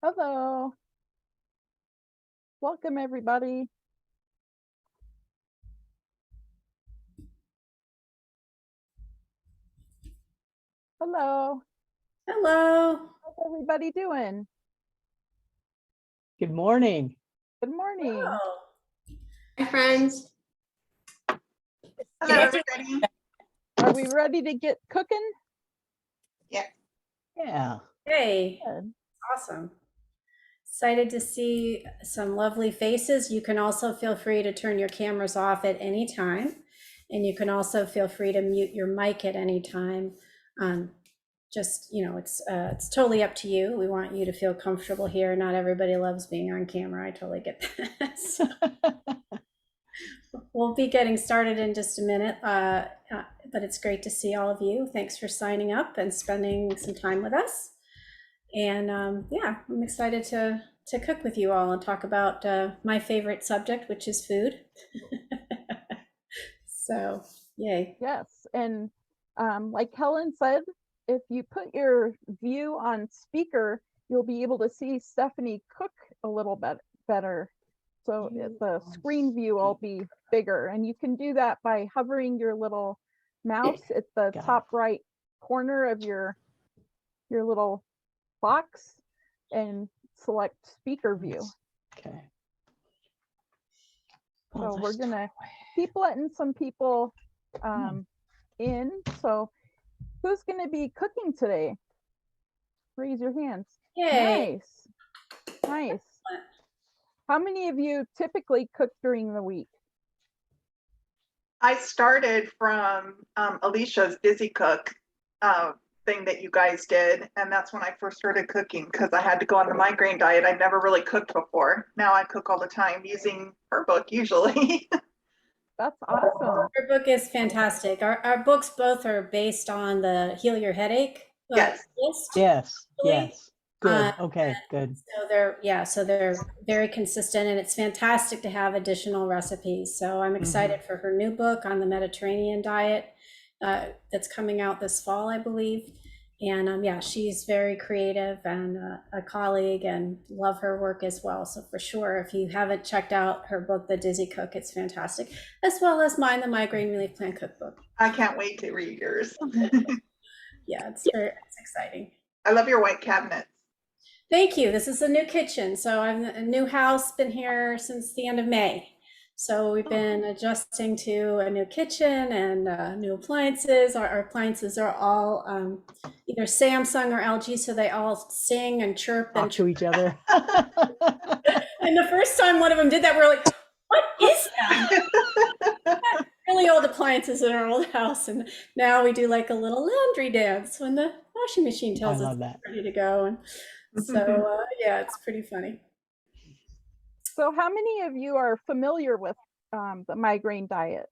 Hello. Welcome, everybody. Hello. Hello. How's everybody doing? Good morning. Good morning. Hello. Hi, friends. Hello, everybody. Are we ready to get cooking? Yeah. Hey, Good. awesome. Excited to see some lovely faces. You can also feel free to turn your cameras off at any time. And you can also feel free to mute your mic at any time. It's totally up to you. We want you to feel comfortable here. Not everybody loves being on camera. I totally get that. So we'll be getting started in just a minute, but it's great to see all of you. Thanks for signing up and spending some time with us. And yeah, I'm excited to cook with you all and talk about my favorite subject, which is food. So, yay. Yes, and like Helen said, if you put your view on speaker, you'll be able to see Stephanie cook a little bit better. So the screen view will be bigger, and you can do that by hovering your little mouse at the top right corner of your little box and select speaker view. Okay. So we're gonna keep letting some people in. So who's gonna be cooking today? Raise your hands. Yay. Nice. How many of you typically cook during the week? I started from Alicia's Busy Cook thing that you guys did, and that's when I first started cooking because I had to go on the migraine diet. I'd never really cooked before. Now I cook all the time using her book usually. That's awesome. Our book is fantastic. Our books both are based on the Heal Your Headache Yes. list. Yes. Yes. Good. Okay. Good. So they're very consistent, and it's fantastic to have additional recipes. So I'm excited for her new book on the Mediterranean diet that's coming out this fall, I believe. And yeah, she's very creative and a colleague, and love her work as well. So for sure, if you haven't checked out her book, The Dizzy Cook, it's fantastic, as well as mine, the Migraine Relief Plan Cookbook. I can't wait to read yours. Yeah, it's exciting. I love your white cabinets. Thank you. This is a new kitchen. So I'm a new house, been here since the end of May. So we've been adjusting to a new kitchen and new appliances. Our appliances are all either Samsung or LG, so they all sing and chirp and Talk to each other. And the first time one of them did that, we were like, what is that? Really old appliances in our old house. And now we do like a little laundry dance when the washing machine tells us it's ready to go. And so yeah, it's pretty funny. So how many of you are familiar with the migraine diet?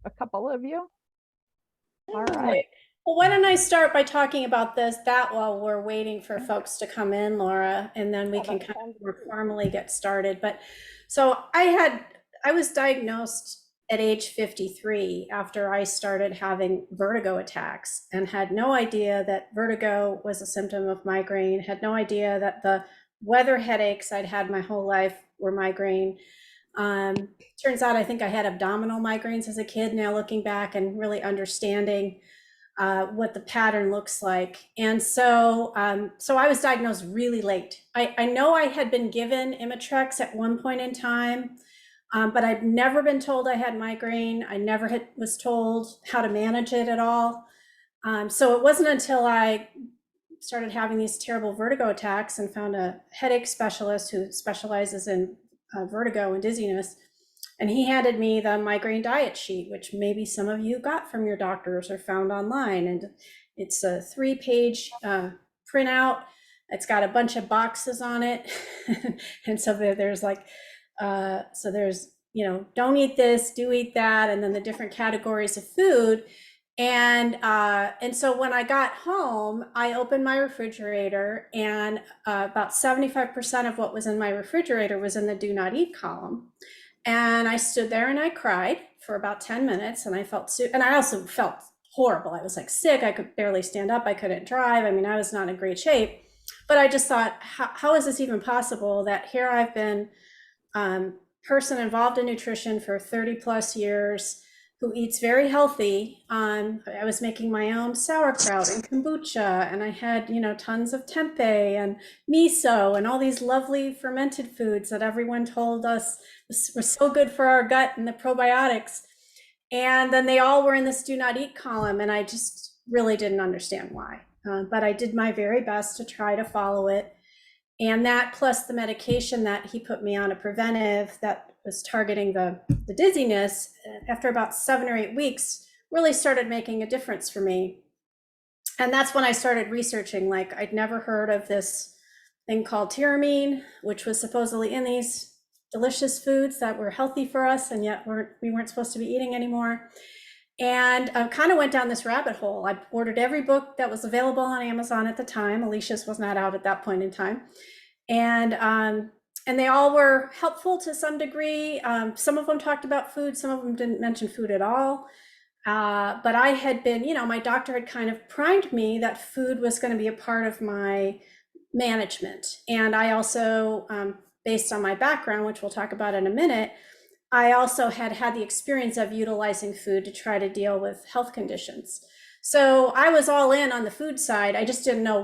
A couple of you? All right. Well, why don't I start by talking about that while we're waiting for folks to come in, Laura, and then we can kind of more formally get started. But so I was diagnosed at age 53 after I started having vertigo attacks, and had no idea that vertigo was a symptom of migraine, had no idea that the weather headaches I'd had my whole life were migraine. Turns out I think I had abdominal migraines as a kid, now looking back and really understanding what the pattern looks like. And so I was diagnosed really late. I know I had been given Imitrex at one point in time, but I'd never been told I had migraine. I never was told how to manage it at all. So it wasn't until I started having these terrible vertigo attacks and found a headache specialist who specializes in vertigo and dizziness. And he handed me the migraine diet sheet, which maybe some of you got from your doctors or found online. And it's a 3-page printout. It's got a bunch of boxes on it. And so there's like, there's, don't eat this, do eat that, and then the different categories of food. And so when I got home, I opened my refrigerator, and about 75% of what was in my refrigerator was in the do not eat column. And I stood there and I cried for about 10 minutes, and I also felt horrible. I was like sick. I could barely stand up. I couldn't drive. I mean, I was not in great shape. But I just thought, how is this even possible that here I've been person involved in nutrition for 30 plus years, who eats very healthy. I was making my own sauerkraut and kombucha, and I had, tons of tempeh and miso and all these lovely fermented foods that everyone told us were so good for our gut and the probiotics. And then they all were in this do not eat column, and I just really didn't understand why. But I did my very best to try to follow it. And that plus the medication that he put me on, a preventive that was targeting the dizziness, after about 7 or 8 weeks, really started making a difference for me. And that's when I started researching. Like, I'd never heard of this thing called tyramine, which was supposedly in these delicious foods that were healthy for us, and yet we weren't supposed to be eating anymore. And I kind of went down this rabbit hole. I ordered every book that was available on Amazon at the time. Alicia's was not out at that point in time. And they all were helpful to some degree. Some of them talked about food, some of them didn't mention food at all. But I had been, my doctor had kind of primed me that food was going to be a part of my management. And I also, based on my background, which we'll talk about in a minute, I also had the experience of utilizing food to try to deal with health conditions. So I was all in on the food side. I just didn't know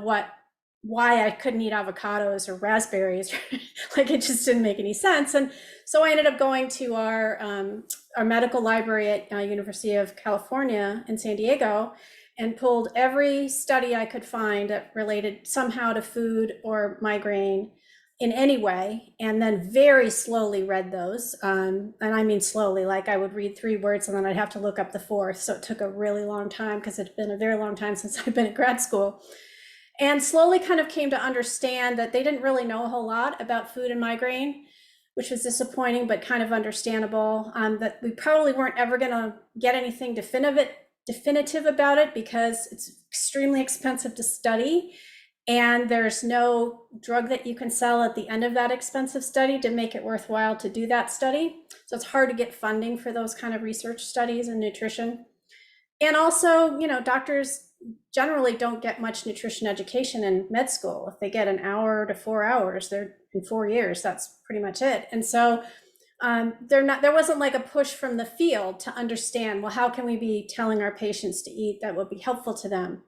why I couldn't eat avocados or raspberries. Like, it just didn't make any sense. And so I ended up going to our medical library at University of California in San Diego and pulled every study I could find that related somehow to food or migraine in any way, and then very slowly read those. And I mean slowly, like I would read 3 words and then I'd have to look up the 4th. So it took a really long time because it's been a very long time since I've been at grad school. And slowly kind of came to understand that they didn't really know a whole lot about food and migraine, which was disappointing, but kind of understandable. That we probably weren't ever going to get anything definitive about it because it's extremely expensive to study. And there's no drug that you can sell at the end of that expensive study to make it worthwhile to do that study. So it's hard to get funding for those kind of research studies in nutrition. And also, doctors generally don't get much nutrition education in med school. If they get an hour to 4 hours, they're in 4 years, that's pretty much it. And so there wasn't like a push from the field to understand, well, how can we be telling our patients to eat that would be helpful to them?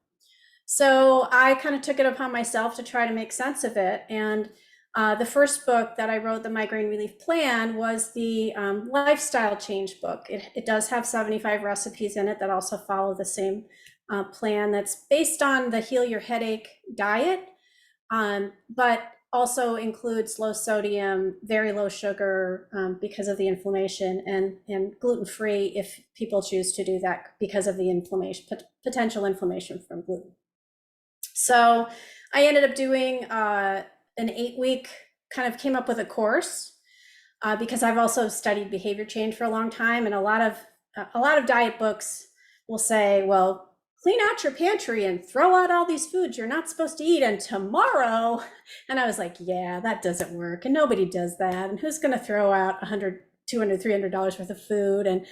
So I kind of took it upon myself to try to make sense of it. And the first book that I wrote, the Migraine Relief Plan, was the lifestyle change book. It does have 75 recipes in it that also follow the same plan that's based on the Heal Your Headache diet, but also includes low sodium, very low sugar because of the inflammation, and gluten-free if people choose to do that because of the inflammation, potential inflammation from gluten. So I ended up doing an 8-week, kind of came up with a course because I've also studied behavior change for a long time, and a lot of diet books will say, well, clean out your pantry and throw out all these foods you're not supposed to eat, and tomorrow. And I was like, yeah, that doesn't work, and nobody does that, and who's going to throw out $100, $200, $300 worth of food? And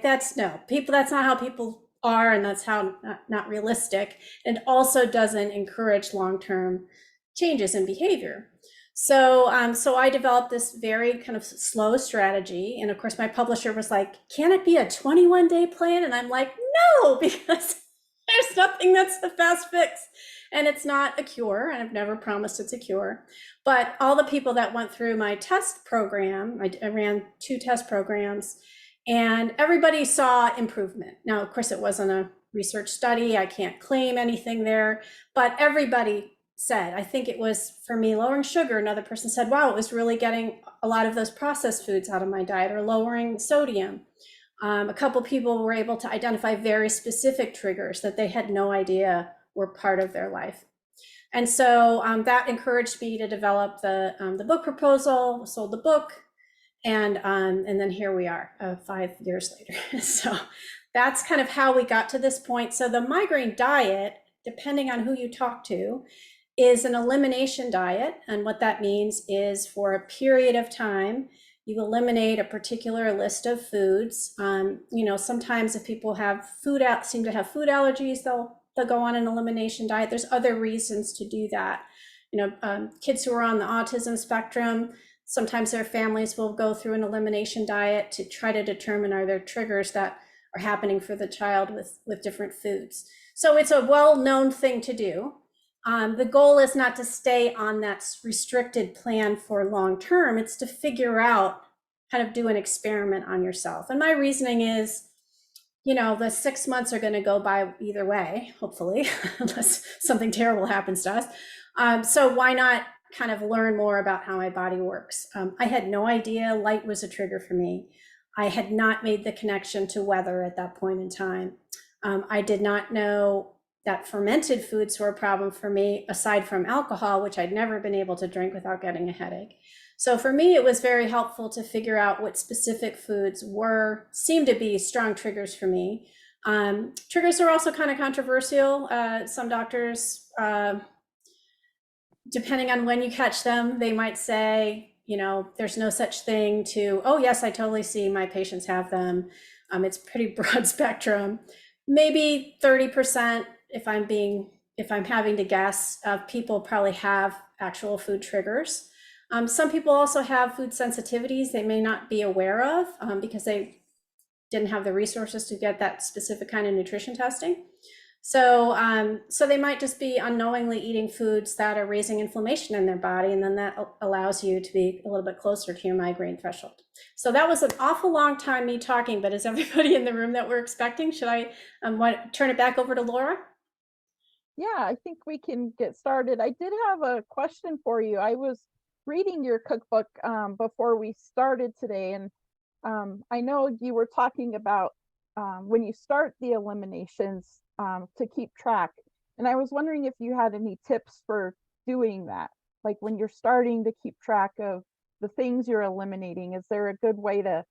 that's not how people are, and that's how not realistic, and also doesn't encourage long-term changes in behavior. So I developed this very kind of slow strategy, and of course my publisher was like, can it be a 21-day plan? And I'm like, no, because there's nothing that's a fast fix, and it's not a cure, and I've never promised it's a cure. But all the people that went through my test program, I ran 2 test programs, and everybody saw improvement. Now, of course, it wasn't a research study. I can't claim anything there, but everybody said, I think it was for me lowering sugar. Another person said, wow, it was really getting a lot of those processed foods out of my diet, or lowering sodium. A couple people were able to identify very specific triggers that they had no idea were part of their life. And so that encouraged me to develop the book proposal, sold the book, and then here we are 5 years later. So that's kind of how we got to this point. So the migraine diet, depending on who you talk to, is an elimination diet. And what that means is, for a period of time, you eliminate a particular list of foods. Sometimes if people have seem to have food allergies, they'll go on an elimination diet. There's other reasons to do that. kids who are on the autism spectrum, sometimes their families will go through an elimination diet to try to determine are there triggers that are happening for the child with different foods. So it's a well-known thing to do. The goal is not to stay on that restricted plan for long term. It's to figure out, kind of do an experiment on yourself. And my reasoning is, the 6 months are going to go by either way, hopefully, unless something terrible happens to us. So why not kind of learn more about how my body works? I had no idea light was a trigger for me. I had not made the connection to weather at that point in time. I did not know that fermented foods were a problem for me, aside from alcohol, which I'd never been able to drink without getting a headache. So for me, it was very helpful to figure out what specific foods seemed to be strong triggers for me. Triggers are also kind of controversial. Some doctors, depending on when you catch them, they might say, there's no such thing to, oh yes, I totally see my patients have them. It's pretty broad spectrum. Maybe 30%, if I'm having to guess, people probably have actual food triggers. Some people also have food sensitivities they may not be aware of because they didn't have the resources to get that specific kind of nutrition testing. So they might just be unknowingly eating foods that are raising inflammation in their body, and then that allows you to be a little bit closer to your migraine threshold. So that was an awful long time me talking, but is everybody in the room that we're expecting? Should I turn it back over to Laura? Yeah, I think we can get started. I did have a question for you. I was reading your cookbook before we started today, and I know you were talking about when you start the eliminations to keep track. And I was wondering if you had any tips for doing that. Like when you're starting to keep track of the things you're eliminating, is there a good way to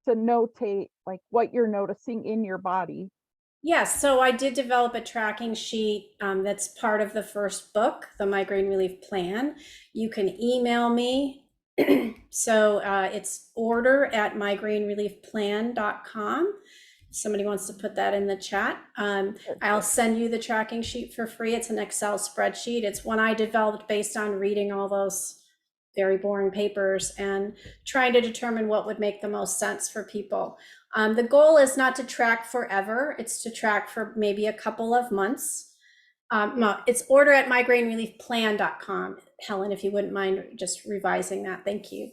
notate like what you're noticing in your body? Yes, so I did develop a tracking sheet that's part of the first book, the Migraine Relief Plan. You can email me. So it's order@migrainereliefplan.com. Somebody wants to put that in the chat. I'll send you the tracking sheet for free. It's an Excel spreadsheet. It's one I developed based on reading all those very boring papers and trying to determine what would make the most sense for people. The goal is not to track forever. It's to track for maybe a couple of months. No, it's order@migrainereliefplan.com. Helen, if you wouldn't mind just revising that, thank you.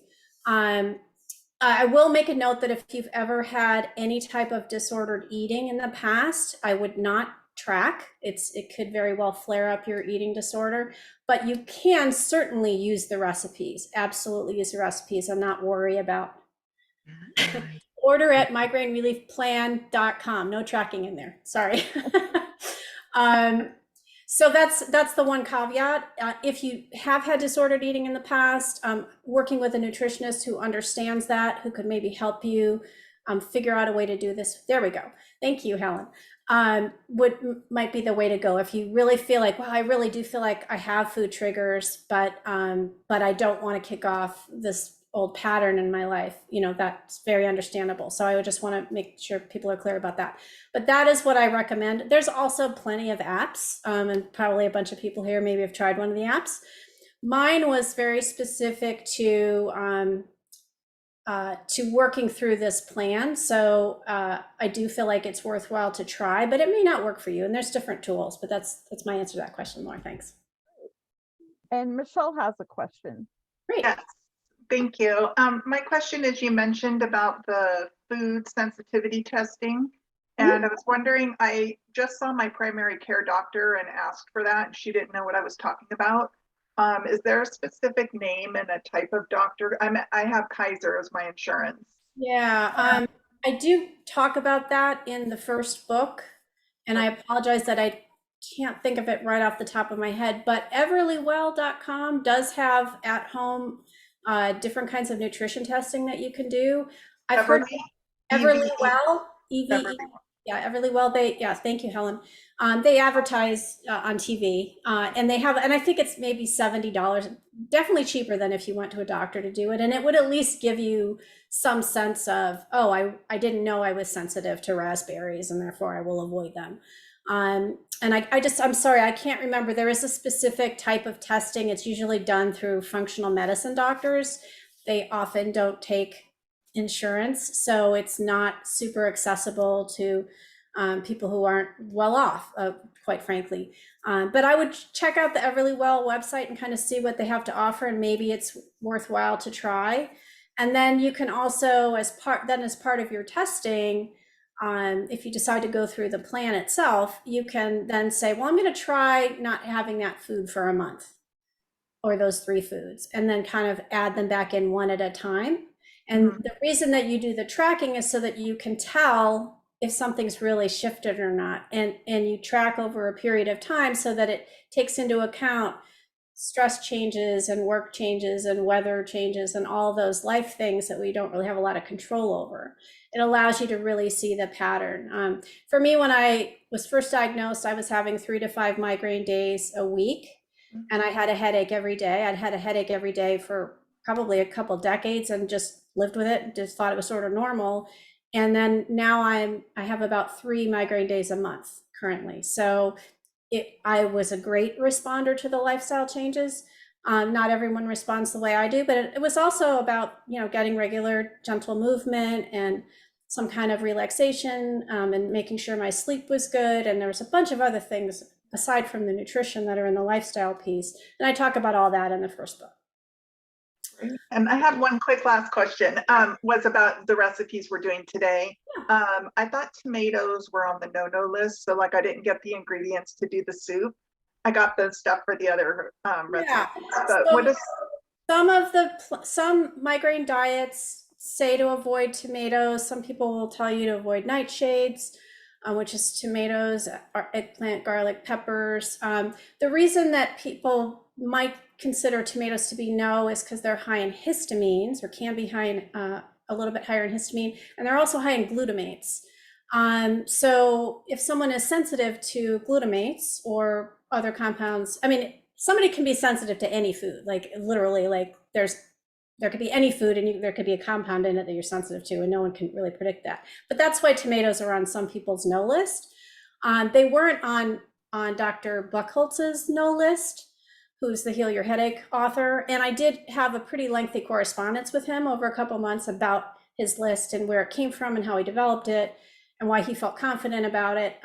I will make a note that if you've ever had any type of disordered eating in the past, I would not track. It could very well flare up your eating disorder, but you can certainly use the recipes. Absolutely use the recipes and not worry about. Order@migrainereliefplan.com. No tracking in there. Sorry. So that's the one caveat. If you have had disordered eating in the past, working with a nutritionist who understands that, who could maybe help you figure out a way to do this. There we go. Thank you, Helen. Might be the way to go. If you really feel like, well, I really do feel like I have food triggers, but I don't want to kick off this old pattern in my life, that's very understandable. So I would just want to make sure people are clear about that. But that is what I recommend. There's also plenty of apps, and probably a bunch of people here maybe have tried one of the apps. Mine was very specific to working through this plan. So I do feel like it's worthwhile to try, but it may not work for you. And there's different tools, but that's my answer to that question, Laura. Thanks. And Michelle has a question. Great. Yes, thank you. My question is, you mentioned about the food sensitivity testing, and I was wondering, I just saw my primary care doctor and asked for that, and she didn't know what I was talking about. Is there a specific name and a type of doctor? I have Kaiser as my insurance. Yeah, I do talk about that in the first book, and I apologize that I can't think of it right off the top of my head, but everlywell.com does have at home different kinds of nutrition testing that you can do. I've heard Everlywell, EVE. Yeah, Everlywell. Thank you, Helen. They advertise on TV, and they have, and I think it's maybe $70, definitely cheaper than if you went to a doctor to do it. And it would at least give you some sense of, oh, I didn't know I was sensitive to raspberries, and therefore I will avoid them. And I'm sorry, I can't remember. There is a specific type of testing. It's usually done through functional medicine doctors. They often don't take insurance, so it's not super accessible to people who aren't well off, quite frankly. But I would check out the Everlywell website and kind of see what they have to offer, and maybe it's worthwhile to try. And then you can also, as part of your testing, if you decide to go through the plan itself, you can then say, well, I'm going to try not having that food for a month, or those 3 foods, and then kind of add them back in one at a time. And the reason that you do the tracking is so that you can tell if something's really shifted or not. And you track over a period of time so that it takes into account stress changes and work changes and weather changes and all those life things that we don't really have a lot of control over. It allows you to really see the pattern. For me, when I was first diagnosed, I was having 3 to 5 migraine days a week, and I had a headache every day. I'd had a headache every day for probably a couple decades and just lived with it and just thought it was sort of normal. And then now I have about 3 migraine days a month currently. So I was a great responder to the lifestyle changes. Not everyone responds the way I do, but it was also about, getting regular gentle movement and some kind of relaxation, and making sure my sleep was good. And there was a bunch of other things aside from the nutrition that are in the lifestyle piece. And I talk about all that in the first book. And I had one quick last question, was about the recipes we're doing today. I thought tomatoes were on the no-no list, so like I didn't get the ingredients to do the soup. I got the stuff for the other recipes. But So what is some migraine diets say to avoid tomatoes. Some people will tell you to avoid nightshades, which is tomatoes, eggplant, garlic, peppers. The reason that people might consider tomatoes to be no is because they're high in histamines, or can be high in a little bit higher in histamine, and they're also high in glutamates. So if someone is sensitive to glutamates or other compounds, I mean, somebody can be sensitive to any food, like literally, like there could be any food and there could be a compound in it that you're sensitive to, and no one can really predict that. But that's why tomatoes are on some people's no list. They weren't on Dr. Buchholz's no list, who's the Heal Your Headache author. And I did have a pretty lengthy correspondence with him over a couple months about his list and where it came from and how he developed it and why he felt confident about it.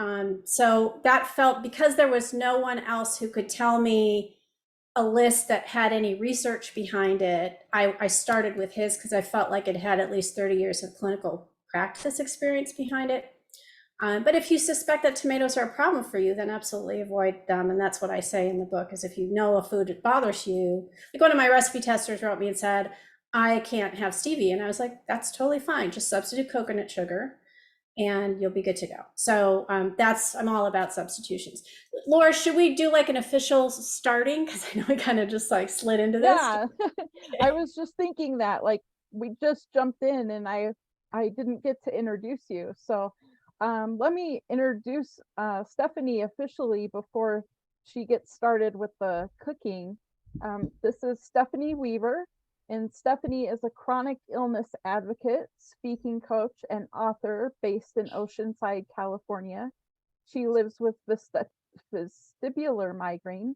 So that felt, because there was no one else who could tell me a list that had any research behind it, I started with his because I felt like it had at least 30 years of clinical practice experience behind it. But if you suspect that tomatoes are a problem for you, then absolutely avoid them. And that's what I say in the book, is if you know a food that bothers you, like one of my recipe testers wrote me and said, I can't have stevia. And I was like, that's totally fine. Just substitute coconut sugar and you'll be good to go. So I'm all about substitutions. Laura, should we do like an official starting? Because I know we kind of just like slid into this. Yeah, I was just thinking that, like, we just jumped in and I didn't get to introduce you. So let me introduce Stephanie officially before she gets started with the cooking. This is Stephanie Weaver, and Stephanie is a chronic illness advocate, speaking coach, and author based in Oceanside, California. She lives with vestibular migraine,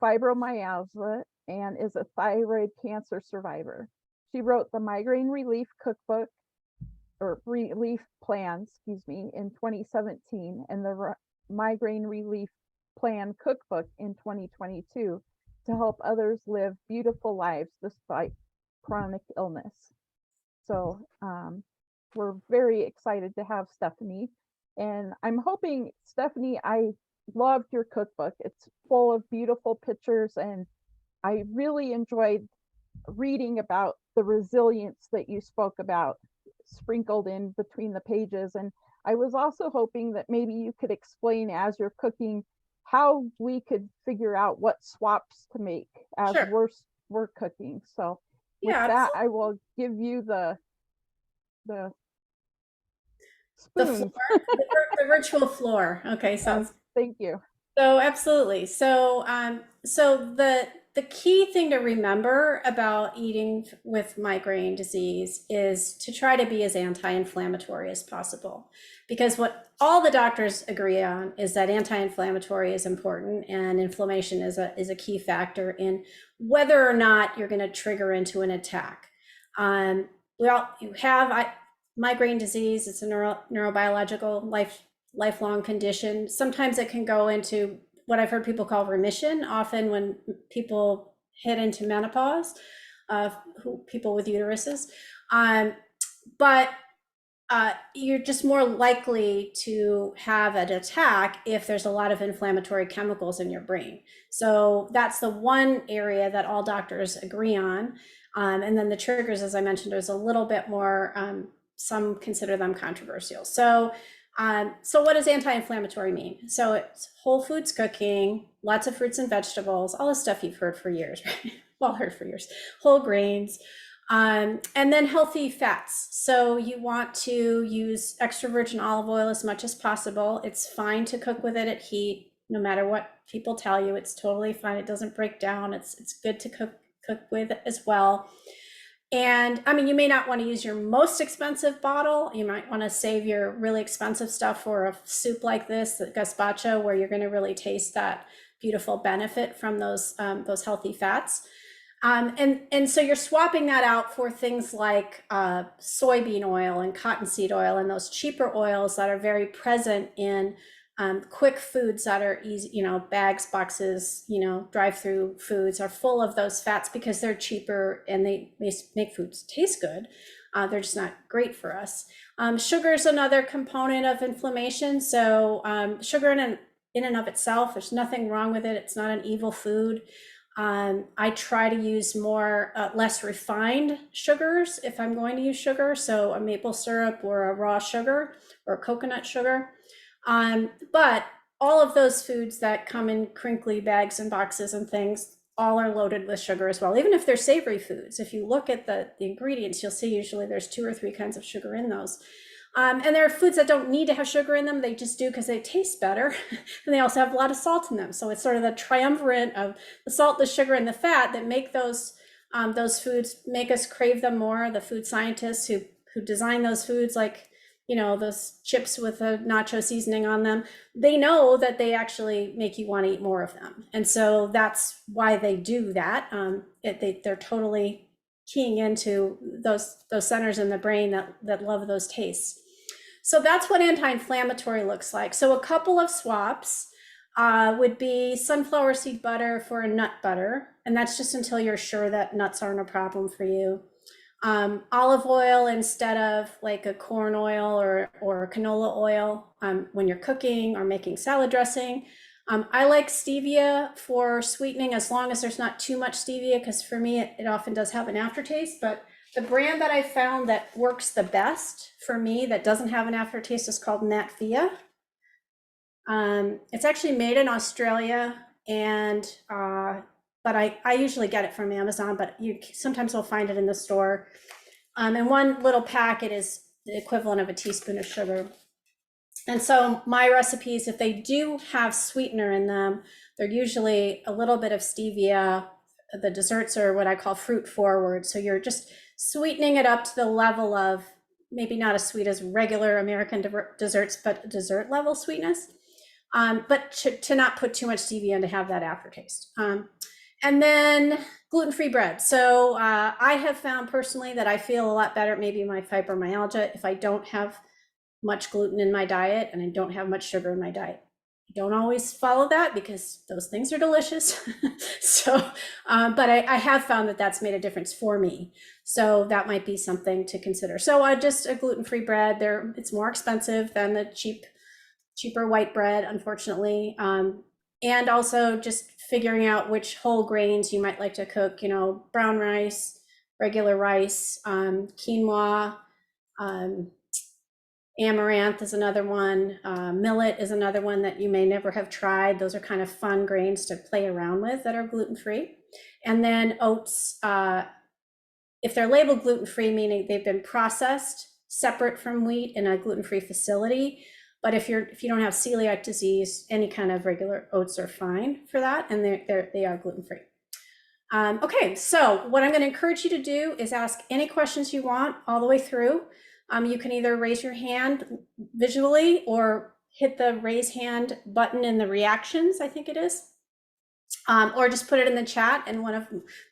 fibromyalgia, and is a thyroid cancer survivor. She wrote the Migraine Relief Cookbook, or Relief Plan, in 2017, and the Migraine Relief Plan Cookbook in 2022 to help others live beautiful lives despite chronic illness. So we're very excited to have Stephanie, and I'm hoping, Stephanie, I loved your cookbook. It's full of beautiful pictures, and I really enjoyed reading about the resilience that you spoke about sprinkled in between the pages. And I was also hoping that maybe you could explain, as you're cooking, how we could figure out what swaps to make as Sure. we're cooking. So with Yeah, that, I will give you the the spoon. floor, the virtual floor. Okay, sounds. Thank you. So absolutely. So so the key thing to remember about eating with migraine disease is to try to be as anti-inflammatory as possible, because what all the doctors agree on is that anti-inflammatory is important, and inflammation is a key factor in whether or not you're going to trigger into an attack. You have migraine disease. It's a neurobiological lifelong condition. Sometimes it can go into what I've heard people call remission, often when people head into menopause, people with uteruses. But you're just more likely to have an attack if there's a lot of inflammatory chemicals in your brain. So that's the one area that all doctors agree on. And then the triggers, as I mentioned, is a little bit more, some consider them controversial. So what does anti-inflammatory mean? So it's whole foods cooking, lots of fruits and vegetables, all the stuff you've heard for years, right? Well, heard for years, whole grains, and then healthy fats. So you want to use extra virgin olive oil as much as possible. It's fine to cook with it at heat, no matter what people tell you. It's totally fine. It doesn't break down. It's good to cook with as well. And I mean, you may not want to use your most expensive bottle. You might want to save your really expensive stuff for a soup like this, the Gazapacho, where you're going to really taste that beautiful benefit from those healthy fats. And so you're swapping that out for things like soybean oil and cottonseed oil and those cheaper oils that are very present in quick foods that are easy, bags, boxes, drive-through foods are full of those fats because they're cheaper and they make foods taste good. They're just not great for us. Sugar is another component of inflammation. So sugar in and of itself, there's nothing wrong with it. It's not an evil food. I try to use less refined sugars if I'm going to use sugar. So a maple syrup or a raw sugar or coconut sugar. But all of those foods that come in crinkly bags and boxes and things, all are loaded with sugar as well. Even if they're savory foods, if you look at the ingredients, you'll see usually there's 2 or 3 kinds of sugar in those. And there are foods that don't need to have sugar in them. They just do because they taste better. And they also have a lot of salt in them. So it's sort of the triumvirate of the salt, the sugar, and the fat that make those foods make us crave them more. The food scientists who design those foods, like, those chips with a nacho seasoning on them, they know that they actually make you want to eat more of them. And so that's why they do that. They're totally keying into those centers in the brain that love those tastes. So that's what anti-inflammatory looks like. So a couple of swaps would be sunflower seed butter for a nut butter. And that's just until you're sure that nuts aren't a problem for you. Olive oil instead of like a corn oil or canola oil when you're cooking or making salad dressing. I like stevia for sweetening as long as there's not too much stevia, because for me it often does have an aftertaste. But the brand that I found that works the best for me that doesn't have an aftertaste is called Natvia. It's actually made in Australia, and but I usually get it from Amazon, but you sometimes will find it in the store. And one little packet is the equivalent of a teaspoon of sugar. And so my recipes, if they do have sweetener in them, they're usually a little bit of stevia. The desserts are what I call fruit forward. So you're just sweetening it up to the level of maybe not as sweet as regular American desserts, but dessert level sweetness. But to not put too much stevia in to have that aftertaste. And then gluten-free bread. So I have found personally that I feel a lot better, maybe my fibromyalgia, if I don't have much gluten in my diet and I don't have much sugar in my diet. I don't always follow that because those things are delicious. So, but I have found that that's made a difference for me. So that might be something to consider. So just a gluten-free bread, it's more expensive than the cheaper white bread, unfortunately. And also just figuring out which whole grains you might like to cook, brown rice, regular rice, quinoa, amaranth is another one. Millet is another one that you may never have tried. Those are kind of fun grains to play around with that are gluten-free. And then oats, if they're labeled gluten-free, meaning they've been processed separate from wheat in a gluten-free facility. But if you don't have celiac disease, any kind of regular oats are fine for that, and they are gluten-free. Okay, so what I'm going to encourage you to do is ask any questions you want all the way through. You can either raise your hand visually or hit the raise hand button in the reactions, I think it is, or just put it in the chat, and one of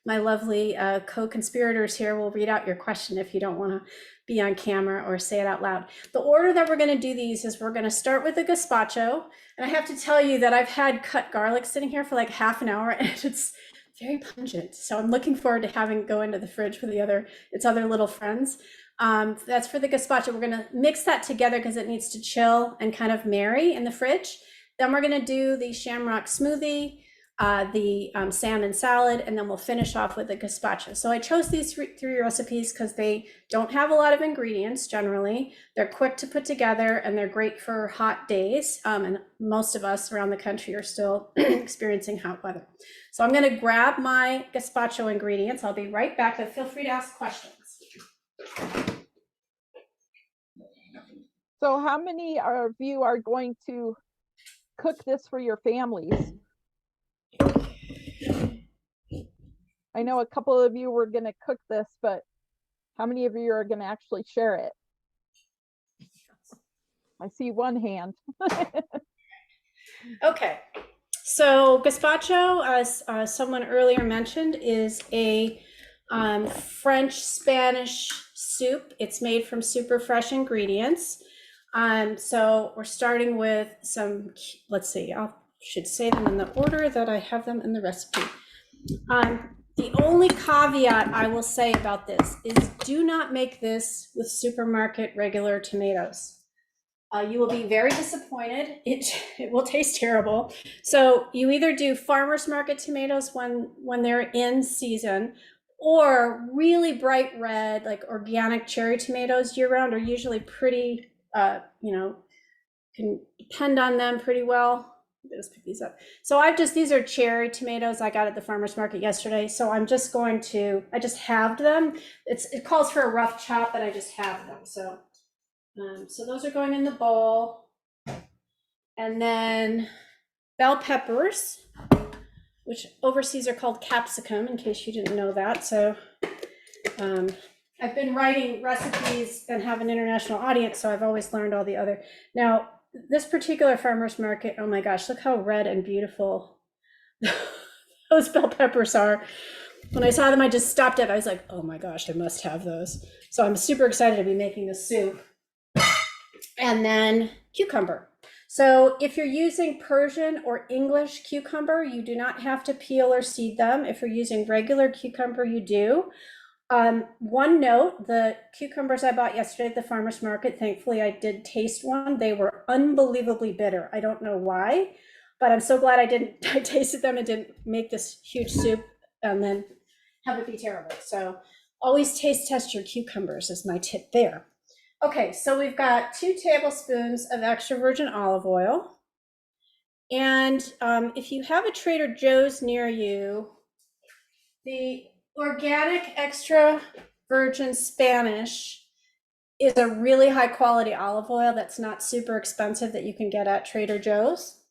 my lovely co-conspirators here will read out your question if you don't want to be on camera or say it out loud. The order that we're going to do these is we're going to start with the gazpacho, and I have to tell you that I've had cut garlic sitting here for like half an hour, and it's very pungent. So I'm looking forward to having it go into the fridge with its other little friends. That's for the gazpacho. We're going to mix that together because it needs to chill and kind of marry in the fridge. Then we're going to do the Shamrock smoothie, the salmon salad, and then we'll finish off with the gazpacho. So I chose these three recipes because they don't have a lot of ingredients generally. They're quick to put together and they're great for hot days. And most of us around the country are still experiencing hot weather. So I'm going to grab my gazpacho ingredients. I'll be right back, but feel free to ask questions. So how many of you are going to cook this for your families? I know a couple of you were going to cook this, but how many of you are going to actually share it? I see one hand. Okay, so gazpacho, as someone earlier mentioned, is a French-Spanish soup. It's made from super fresh ingredients. So we're starting with some, let's see, I should say them in the order that I have them in the recipe. The only caveat I will say about this is do not make this with supermarket regular tomatoes. You will be very disappointed. It will taste terrible. So you either do farmer's market tomatoes when they're in season, or really bright red, like organic cherry tomatoes year round are usually pretty, can depend on them pretty well. Let's pick these up. So these are cherry tomatoes I got at the farmer's market yesterday. So I just halved them. It calls for a rough chop, but I just halved them. So those are going in the bowl. And then bell peppers, which overseas are called capsicum, in case you didn't know that. So I've been writing recipes and have an international audience, so I've always learned all the other. Now, this particular farmer's market, oh my gosh, look how red and beautiful those bell peppers are. When I saw them, I just stopped it. I was like, oh my gosh, I must have those. So I'm super excited to be making this soup. And then cucumber. So if you're using Persian or English cucumber, you do not have to peel or seed them. If you're using regular cucumber, you do. One note, the cucumbers I bought yesterday at the farmer's market, thankfully I did taste one. They were unbelievably bitter. I don't know why, but I'm so glad I tasted them and didn't make this huge soup and then have it be terrible. So always taste test your cucumbers is my tip there. Okay, so we've got 2 tablespoons of extra virgin olive oil. And if you have a Trader Joe's near you, the organic extra virgin Spanish is a really high quality olive oil that's not super expensive that you can get at Trader Joe's.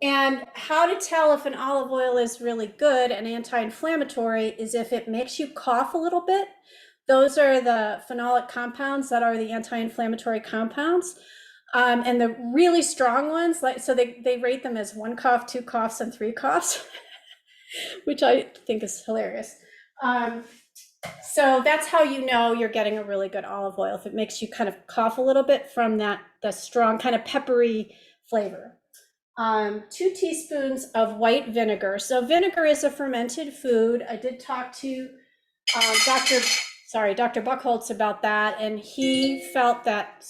And how to tell if an olive oil is really good and anti-inflammatory is if it makes you cough a little bit. Those are the phenolic compounds that are the anti-inflammatory compounds. And the really strong ones, so they rate them as 1 cough, 2 coughs, and 3 coughs, which I think is hilarious. So that's how you know you're getting a really good olive oil, if it makes you kind of cough a little bit from the strong kind of peppery flavor. 2 teaspoons of white vinegar. So vinegar is a fermented food. I did talk to Dr. Buchholz about that, and he felt that,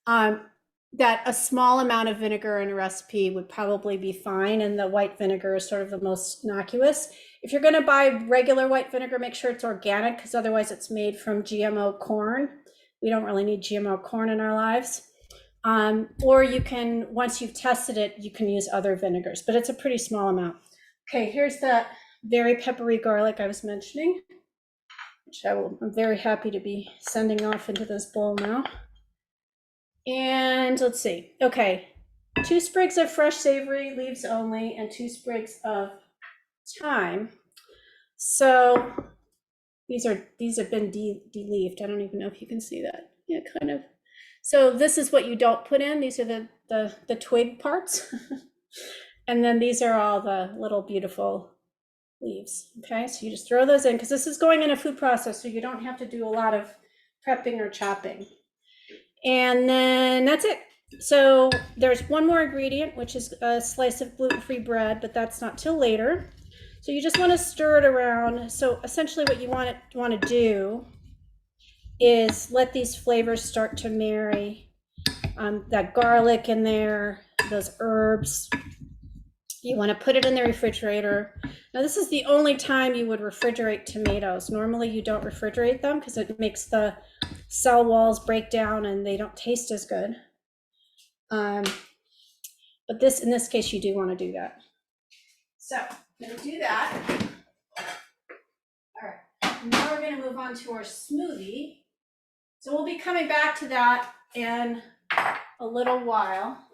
that a small amount of vinegar in a recipe would probably be fine, and the white vinegar is sort of the most innocuous. If you're going to buy regular white vinegar, make sure it's organic, because otherwise it's made from GMO corn. We don't really need GMO corn in our lives. Or you can, once you've tested it, you can use other vinegars, but it's a pretty small amount. Okay, here's that very peppery garlic I was mentioning, which I'm very happy to be sending off into this bowl now. And let's see. Okay, 2 sprigs of fresh savory, leaves only, and 2 sprigs of time. So these have been de-leafed. I don't even know if you can see that. Yeah, kind of. So this is what you don't put in. These are the twig parts. And then these are all the little beautiful leaves. Okay, so you just throw those in because this is going in a food processor. You don't have to do a lot of prepping or chopping. And then that's it. So there's one more ingredient, which is a slice of gluten-free bread, but that's not till later. So you just want to stir it around. So essentially what you want to do is let these flavors start to marry. That garlic in there, those herbs. You want to put it in the refrigerator. Now this is the only time you would refrigerate tomatoes. Normally you don't refrigerate them because it makes the cell walls break down and they don't taste as good. But in this case, you do want to do that. So I'm going to do that. All right, now we're going to move on to our smoothie. So we'll be coming back to that in a little while.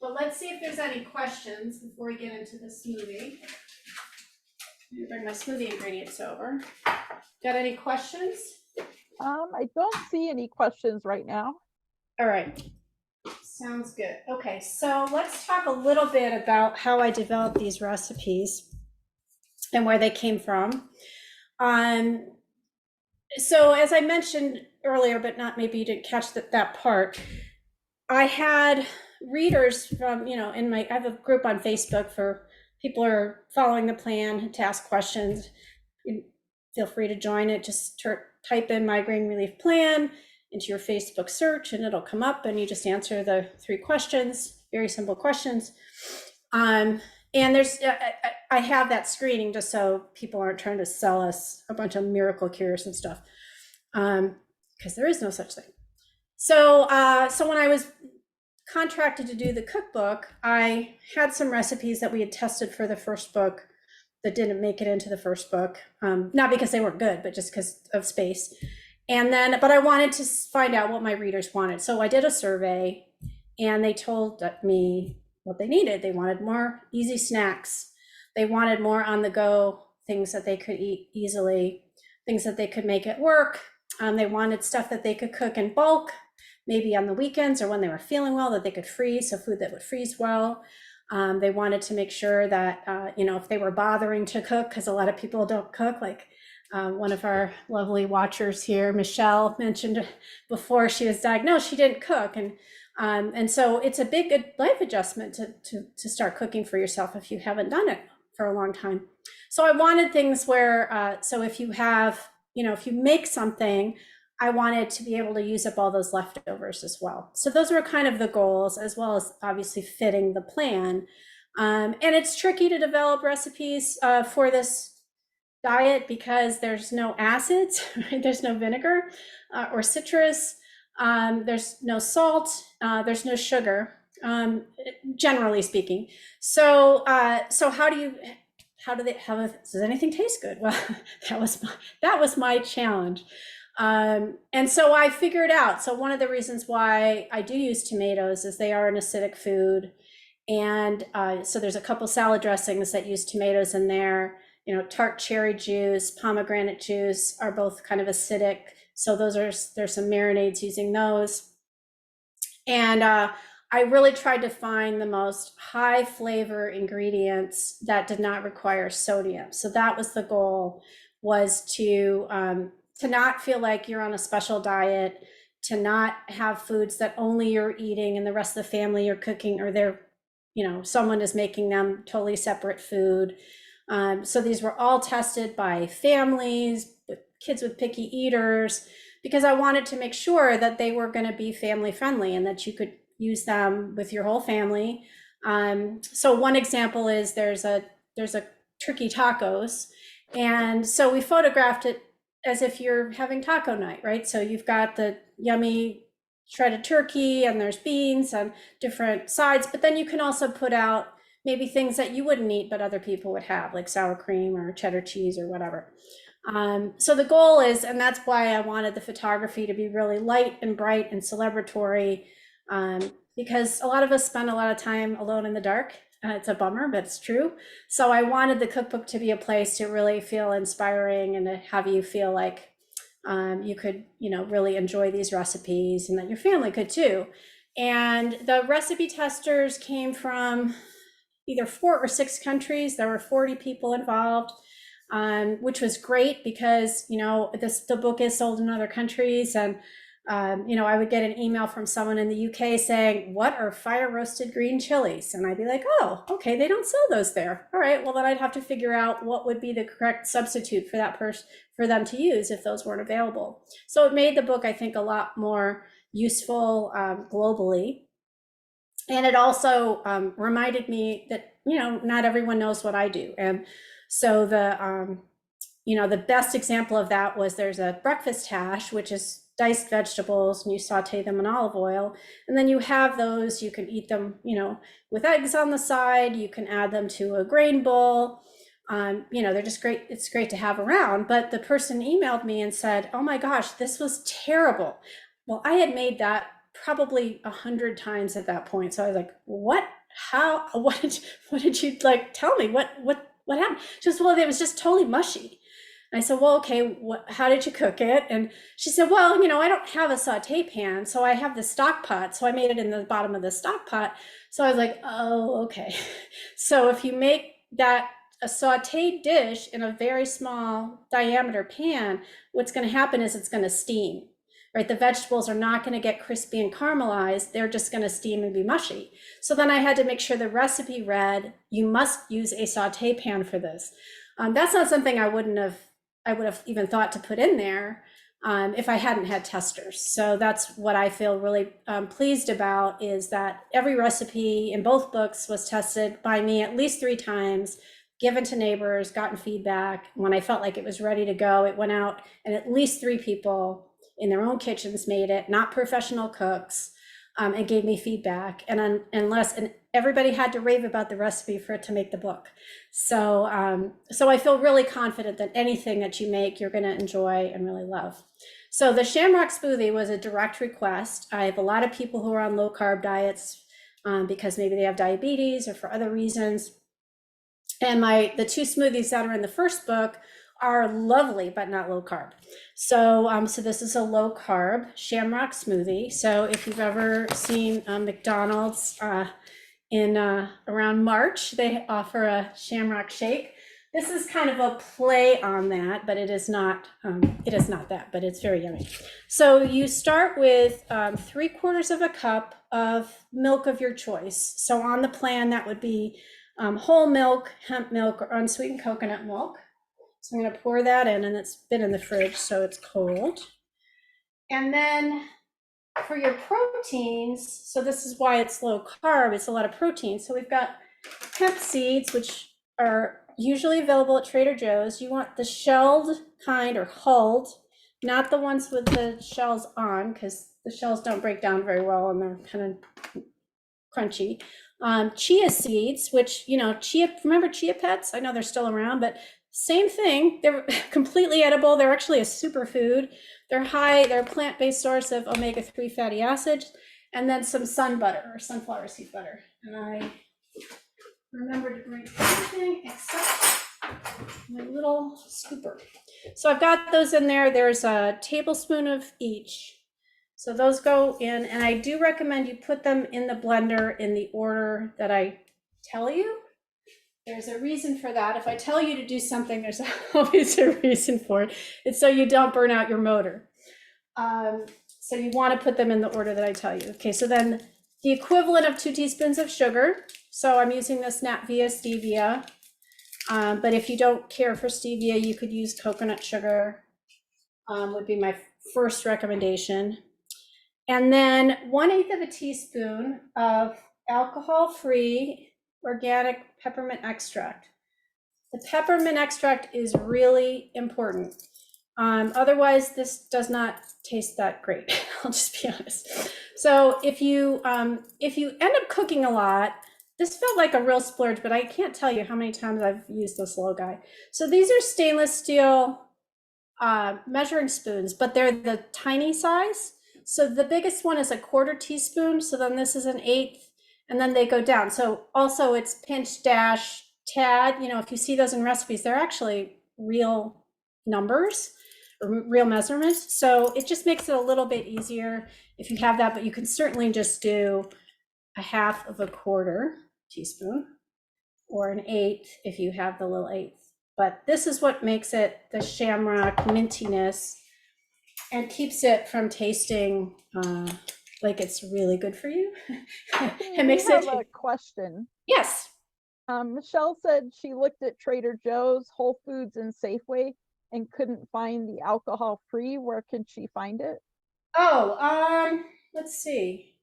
But let's see if there's any questions before we get into the smoothie. Let me bring my smoothie ingredients over. Got any questions? I don't see any questions right now. All right. Sounds good. Okay, so let's talk a little bit about how I developed these recipes and where they came from. So as I mentioned earlier, but not maybe you didn't catch that part, I had readers from, I have a group on Facebook for people who are following the plan to ask questions. You feel free to join it. Just type in Migraine Relief Plan into your Facebook search and it'll come up and you just answer the 3 questions, very simple questions. And there's, I have that screening just so people aren't trying to sell us a bunch of miracle cures and stuff, because there is no such thing. So when I was contracted to do the cookbook, I had some recipes that we had tested for the first book that didn't make it into the first book, not because they weren't good, but just because of space. And then, but I wanted to find out what my readers wanted. So I did a survey and they told me what they needed. They wanted more easy snacks. They wanted more on the go, things that they could eat easily, things that they could make at work. They wanted stuff that they could cook in bulk, maybe on the weekends or when they were feeling well, that they could freeze, so food that would freeze well. They wanted to make sure that, if they were bothering to cook, because a lot of people don't cook, like one of our lovely watchers here, Michelle, mentioned before she was diagnosed, she didn't cook. And so it's a big life adjustment to start cooking for yourself if you haven't done it for a long time. So I wanted things where, so if you have, if you make something, I wanted to be able to use up all those leftovers as well. So those were kind of the goals, as well as obviously fitting the plan. And it's tricky to develop recipes for this diet because there's no acids, right? There's no vinegar or citrus. There's no salt. There's no sugar, generally speaking. So does anything taste good? Well, that was my challenge. And so I figured out, so one of the reasons why I do use tomatoes is they are an acidic food. And so there's a couple salad dressings that use tomatoes in there. Tart cherry juice, pomegranate juice are both kind of acidic. So there's some marinades using those. And I really tried to find the most high flavor ingredients that did not require sodium. So that was the goal, was to not feel like you're on a special diet, to not have foods that only you're eating and the rest of the family you're cooking, or someone is making them totally separate food. So these were all tested by families, with kids with picky eaters, because I wanted to make sure that they were going to be family friendly and that you could use them with your whole family. So one example is there's a turkey tacos. And so we photographed it as if you're having taco night, right? So you've got the yummy shredded turkey and there's beans on different sides, but then you can also put out maybe things that you wouldn't eat, but other people would have, like sour cream or cheddar cheese or whatever. So the goal is, and that's why I wanted the photography to be really light and bright and celebratory, because a lot of us spend a lot of time alone in the dark It's a bummer, but it's true. So I wanted the cookbook to be a place to really feel inspiring and to have you feel like you could, really enjoy these recipes and that your family could too. And the recipe testers came from either 4 or 6 countries. There were 40 people involved, which was great because, the book is sold in other countries. And, I would get an email from someone in the UK saying, what are fire roasted green chilies? And I'd be like, oh, okay, they don't sell those there. All right, well, then I'd have to figure out what would be the correct substitute for that person, for them to use if those weren't available. So it made the book, I think, a lot more useful globally. And it also reminded me that, not everyone knows what I do. And so the best example of that was there's a breakfast hash, which is diced vegetables, and you saute them in olive oil. And then you have those, you can eat them, with eggs on the side. You can add them to a grain bowl. They're just great. It's great to have around. But the person emailed me and said, oh my gosh, this was terrible. Well, I had made that probably 100 times at that point. So I was like, what? How? What did you like tell me? What happened? She goes, well, it was just totally mushy. And I said, well, okay, how did you cook it? And she said, well, I don't have a saute pan, so I have the stock pot. So I made it in the bottom of the stock pot. So I was like, oh, okay. So if you make that a sauteed dish in a very small diameter pan, what's going to happen is it's going to steam, right? The vegetables are not going to get crispy and caramelized. They're just going to steam and be mushy. So then I had to make sure the recipe read, you must use a saute pan for this. That's not something I would have even thought to put in there if I hadn't had testers. So that's what I feel really pleased about, is that every recipe in both books was tested by me at least 3 times, given to neighbors, gotten feedback. When I felt like it was ready to go, it went out, and at least 3 people in their own kitchens made it, not professional cooks, and gave me feedback. And everybody had to rave about the recipe for it to make the book. So I feel really confident that anything that you make, you're going to enjoy and really love. So the Shamrock Smoothie was a direct request. I have a lot of people who are on low carb diets because maybe they have diabetes or for other reasons. And the 2 smoothies that are in the first book are lovely, but not low carb. So this is a low carb Shamrock Smoothie. So if you've ever seen McDonald's in around March, they offer a Shamrock shake. This is kind of a play on that, but it is not that, but it's very yummy. So you start with 3/4 of a cup of milk of your choice. So on the plan, that would be whole milk, hemp milk, or unsweetened coconut milk. So I'm going to pour that in, and it's been in the fridge, so it's cold. And then for your proteins, so this is why it's low carb, it's a lot of protein. So we've got hemp seeds, which are usually available at Trader Joe's. You want the shelled kind, or hulled, not the ones with the shells on, because the shells don't break down very well and they're kind of crunchy. Chia seeds, which, remember Chia Pets? I know they're still around, but same thing. They're completely edible. They're actually a superfood. They're a plant-based source of omega-3 fatty acids, and then some sun butter, or sunflower seed butter. And I remember to bring everything except my little scooper. So I've got those in there. There's a tablespoon of each. So those go in, and I do recommend you put them in the blender in the order that I tell you. There's a reason for that. If I tell you to do something, there's always a reason for it. It's so you don't burn out your motor. So you want to put them in the order that I tell you. Okay, so then the equivalent of 2 teaspoons of sugar. So I'm using the Snap Via Stevia. But if you don't care for stevia, you could use coconut sugar, would be my first recommendation. And then 1/8 teaspoon of alcohol-free organic peppermint extract. The peppermint extract is really important. Otherwise, this does not taste that great. I'll just be honest. So if you end up cooking a lot, this felt like a real splurge, but I can't tell you how many times I've used this little guy. So these are stainless steel measuring spoons, but they're the tiny size. So the biggest one is a 1/4 teaspoon. So then this is 1/8. and then they go down. So also it's pinch, dash, tad. You know, if you see those in recipes, they're actually real numbers or real measurements. So it just makes it a little bit easier if you have that, but you can certainly just do a 1/4 teaspoon or an 1/8 if you have the little 1/8. But this is what makes it the Shamrock mintiness and keeps it from tasting like it's really good for you. It makes have a question. Yes. Michelle said she looked at Trader Joe's, Whole Foods, and Safeway and couldn't find the alcohol-free. Where could she find it? Oh, let's see.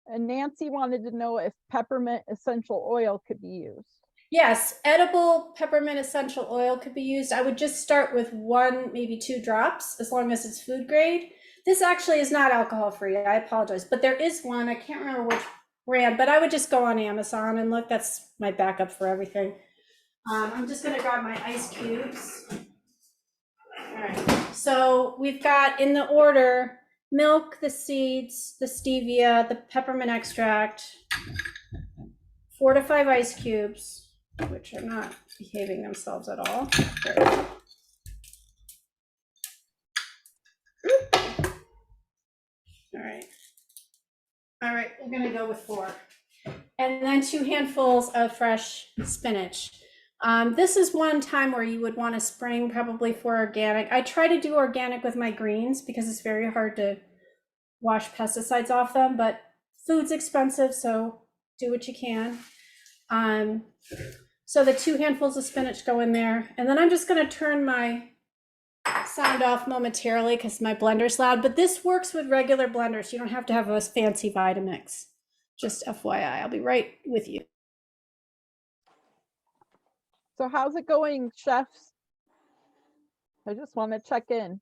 And Nancy wanted to know if peppermint essential oil could be used. Yes, edible peppermint essential oil could be used. I would just start with 1, maybe 2 drops, as long as it's food grade. This actually is not alcohol-free, I apologize, but there is one, I can't remember which brand, but I would just go on Amazon and look. That's my backup for everything. I'm just gonna grab my ice cubes. All right, so we've got in the order, milk, the seeds, the stevia, the peppermint extract, 4 to 5 ice cubes, which are not behaving themselves at all. All right, we're gonna go with 4. And then 2 handfuls of fresh spinach. This is one time where you would want to spring probably for organic. I try to do organic with my greens because it's very hard to wash pesticides off them, but food's expensive, so do what you can. So the 2 handfuls of spinach go in there, and then I'm just going to turn my sound off momentarily because my blender's loud, but this works with regular blenders. You don't have to have a fancy Vitamix. Just FYI, I'll be right with you. So how's it going, chefs? I just want to check in.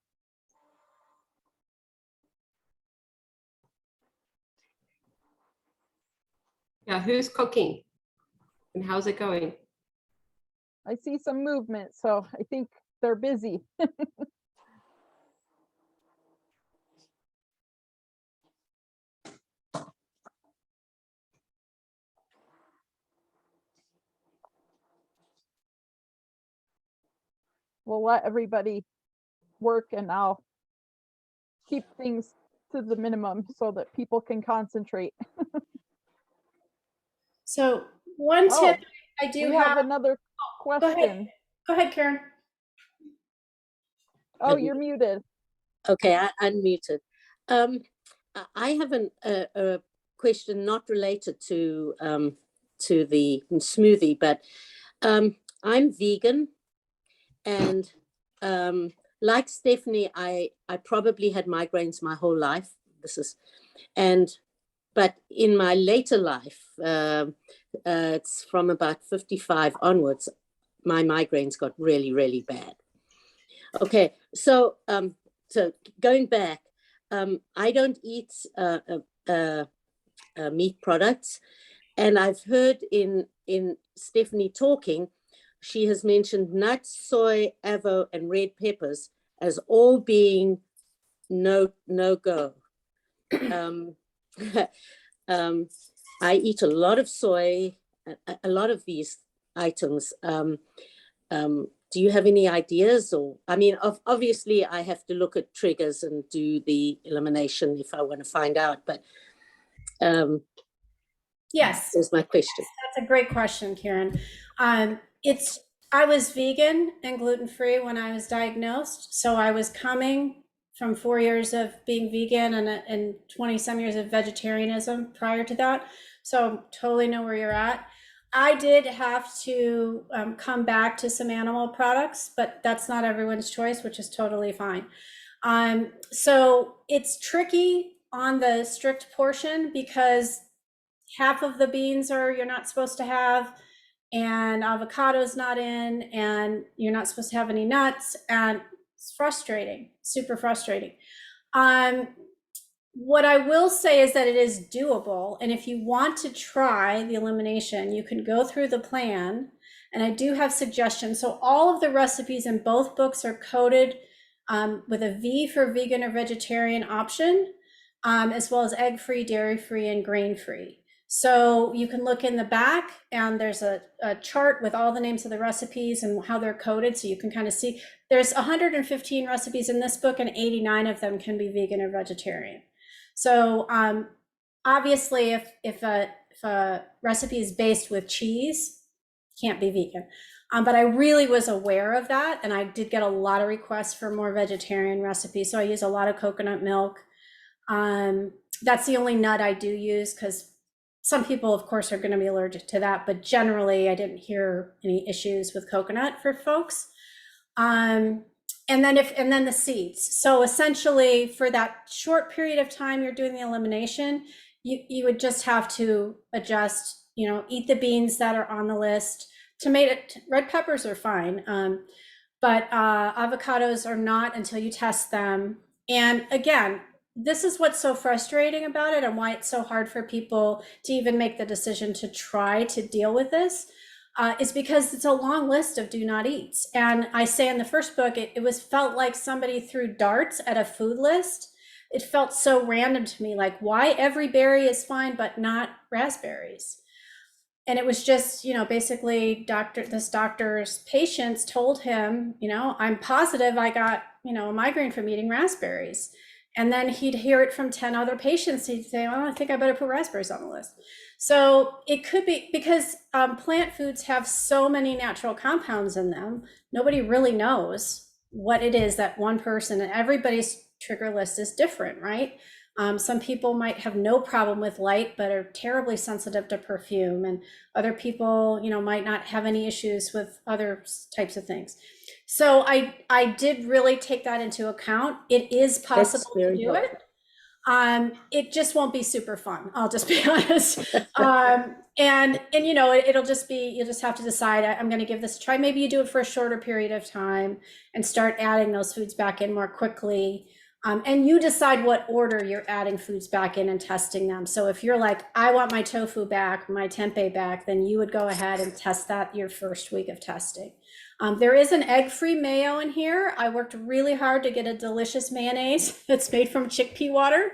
Yeah, who's cooking? And how's it going? I see some movement, so I think they're busy. We'll let everybody work and I'll keep things to the minimum so that people can concentrate. So one tip I do we have another question. Go ahead, Karen. Oh, you're muted. Okay, I unmuted. I have a question not related to the smoothie, but I'm vegan, and like Stephanie, I probably had migraines my whole life. But in my later life, it's from about 55 onwards, my migraines got really, really bad. Okay, so going back, I don't eat meat products, and I've heard in Stephanie talking, she has mentioned nuts, soy, avo, and red peppers as all being no go. I eat a lot of soy, a lot of these items. Do you have any ideas? Or, I mean, obviously I have to look at triggers and do the elimination if I want to find out, but yes, is my question. That's a great question, Karen. I was vegan and gluten-free when I was diagnosed. So I was coming from 4 years of being vegan and 20 some years of vegetarianism prior to that. So totally know where you're at. I did have to come back to some animal products, but that's not everyone's choice, which is totally fine. So it's tricky on the strict portion because half of the beans you're not supposed to have, and avocado's not in, and you're not supposed to have any nuts, and it's frustrating, super frustrating. What I will say is that it is doable. And if you want to try the elimination, you can go through the plan. And I do have suggestions. So all of the recipes in both books are coded with a V for vegan or vegetarian option, as well as egg-free, dairy-free, and grain-free. So you can look in the back, and there's a chart with all the names of the recipes and how they're coded, so you can kind of see. There's 115 recipes in this book, and 89 of them can be vegan or vegetarian. So obviously, if a recipe is based with cheese, can't be vegan. But I really was aware of that, and I did get a lot of requests for more vegetarian recipes. So I use a lot of coconut milk. That's the only nut I do use, because some people, of course, are going to be allergic to that, but generally I didn't hear any issues with coconut for folks. And then the seeds. So essentially, for that short period of time you're doing the elimination, you would just have to adjust, eat the beans that are on the list. Red peppers are fine, but avocados are not until you test them. And again, this is what's so frustrating about it, and why it's so hard for people to even make the decision to try to deal with this, is because it's a long list of do not eats. And I say in the first book, it felt like somebody threw darts at a food list. It felt so random to me, like, why every berry is fine but not raspberries? And it was just, basically this doctor's patients told him, I'm positive I got, a migraine from eating raspberries. And then he'd hear it from 10 other patients. He'd say, oh, I think I better put raspberries on the list. So it could be because plant foods have so many natural compounds in them. Nobody really knows what it is that one person, and everybody's trigger list is different, right? Some people might have no problem with light, but are terribly sensitive to perfume. And other people, might not have any issues with other types of things. So I did really take that into account. It is possible to do it. It just won't be super fun. I'll just be honest. And it'll just be, you'll just have to decide, I'm going to give this a try. Maybe you do it for a shorter period of time and start adding those foods back in more quickly. And you decide what order you're adding foods back in and testing them. So if you're like, I want my tofu back, my tempeh back, then you would go ahead and test that your first week of testing. There is an egg-free mayo in here. I worked really hard to get a delicious mayonnaise that's made from chickpea water,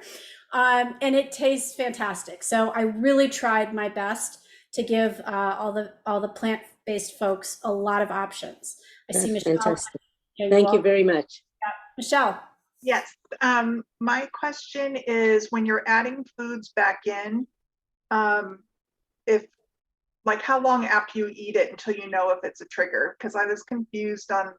and it tastes fantastic. So I really tried my best to give all the plant-based folks a lot of options. I see Michelle. Fantastic. Thank you very much. Yeah. Michelle. Yes. My question is, when you're adding foods back in, how long after you eat it until you know if it's a trigger? Because I was confused on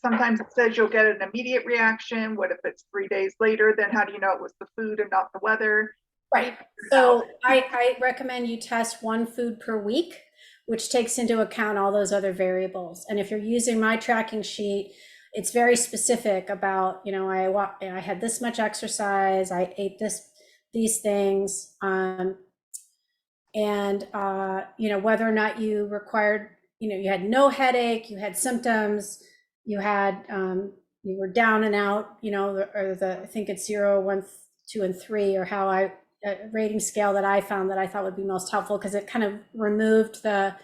sometimes it says you'll get an immediate reaction. What if it's 3 days later? Then how do you know it was the food and not the weather? Right. So I recommend you test one food per week, which takes into account all those other variables. And if you're using my tracking sheet, it's very specific about, I had this much exercise, I ate these things, and whether or not you required, you had no headache, you had symptoms, you were down and out, I think it's 0, 1, 2, and 3, or how a rating scale that I found that I thought would be most helpful, because it kind of removed the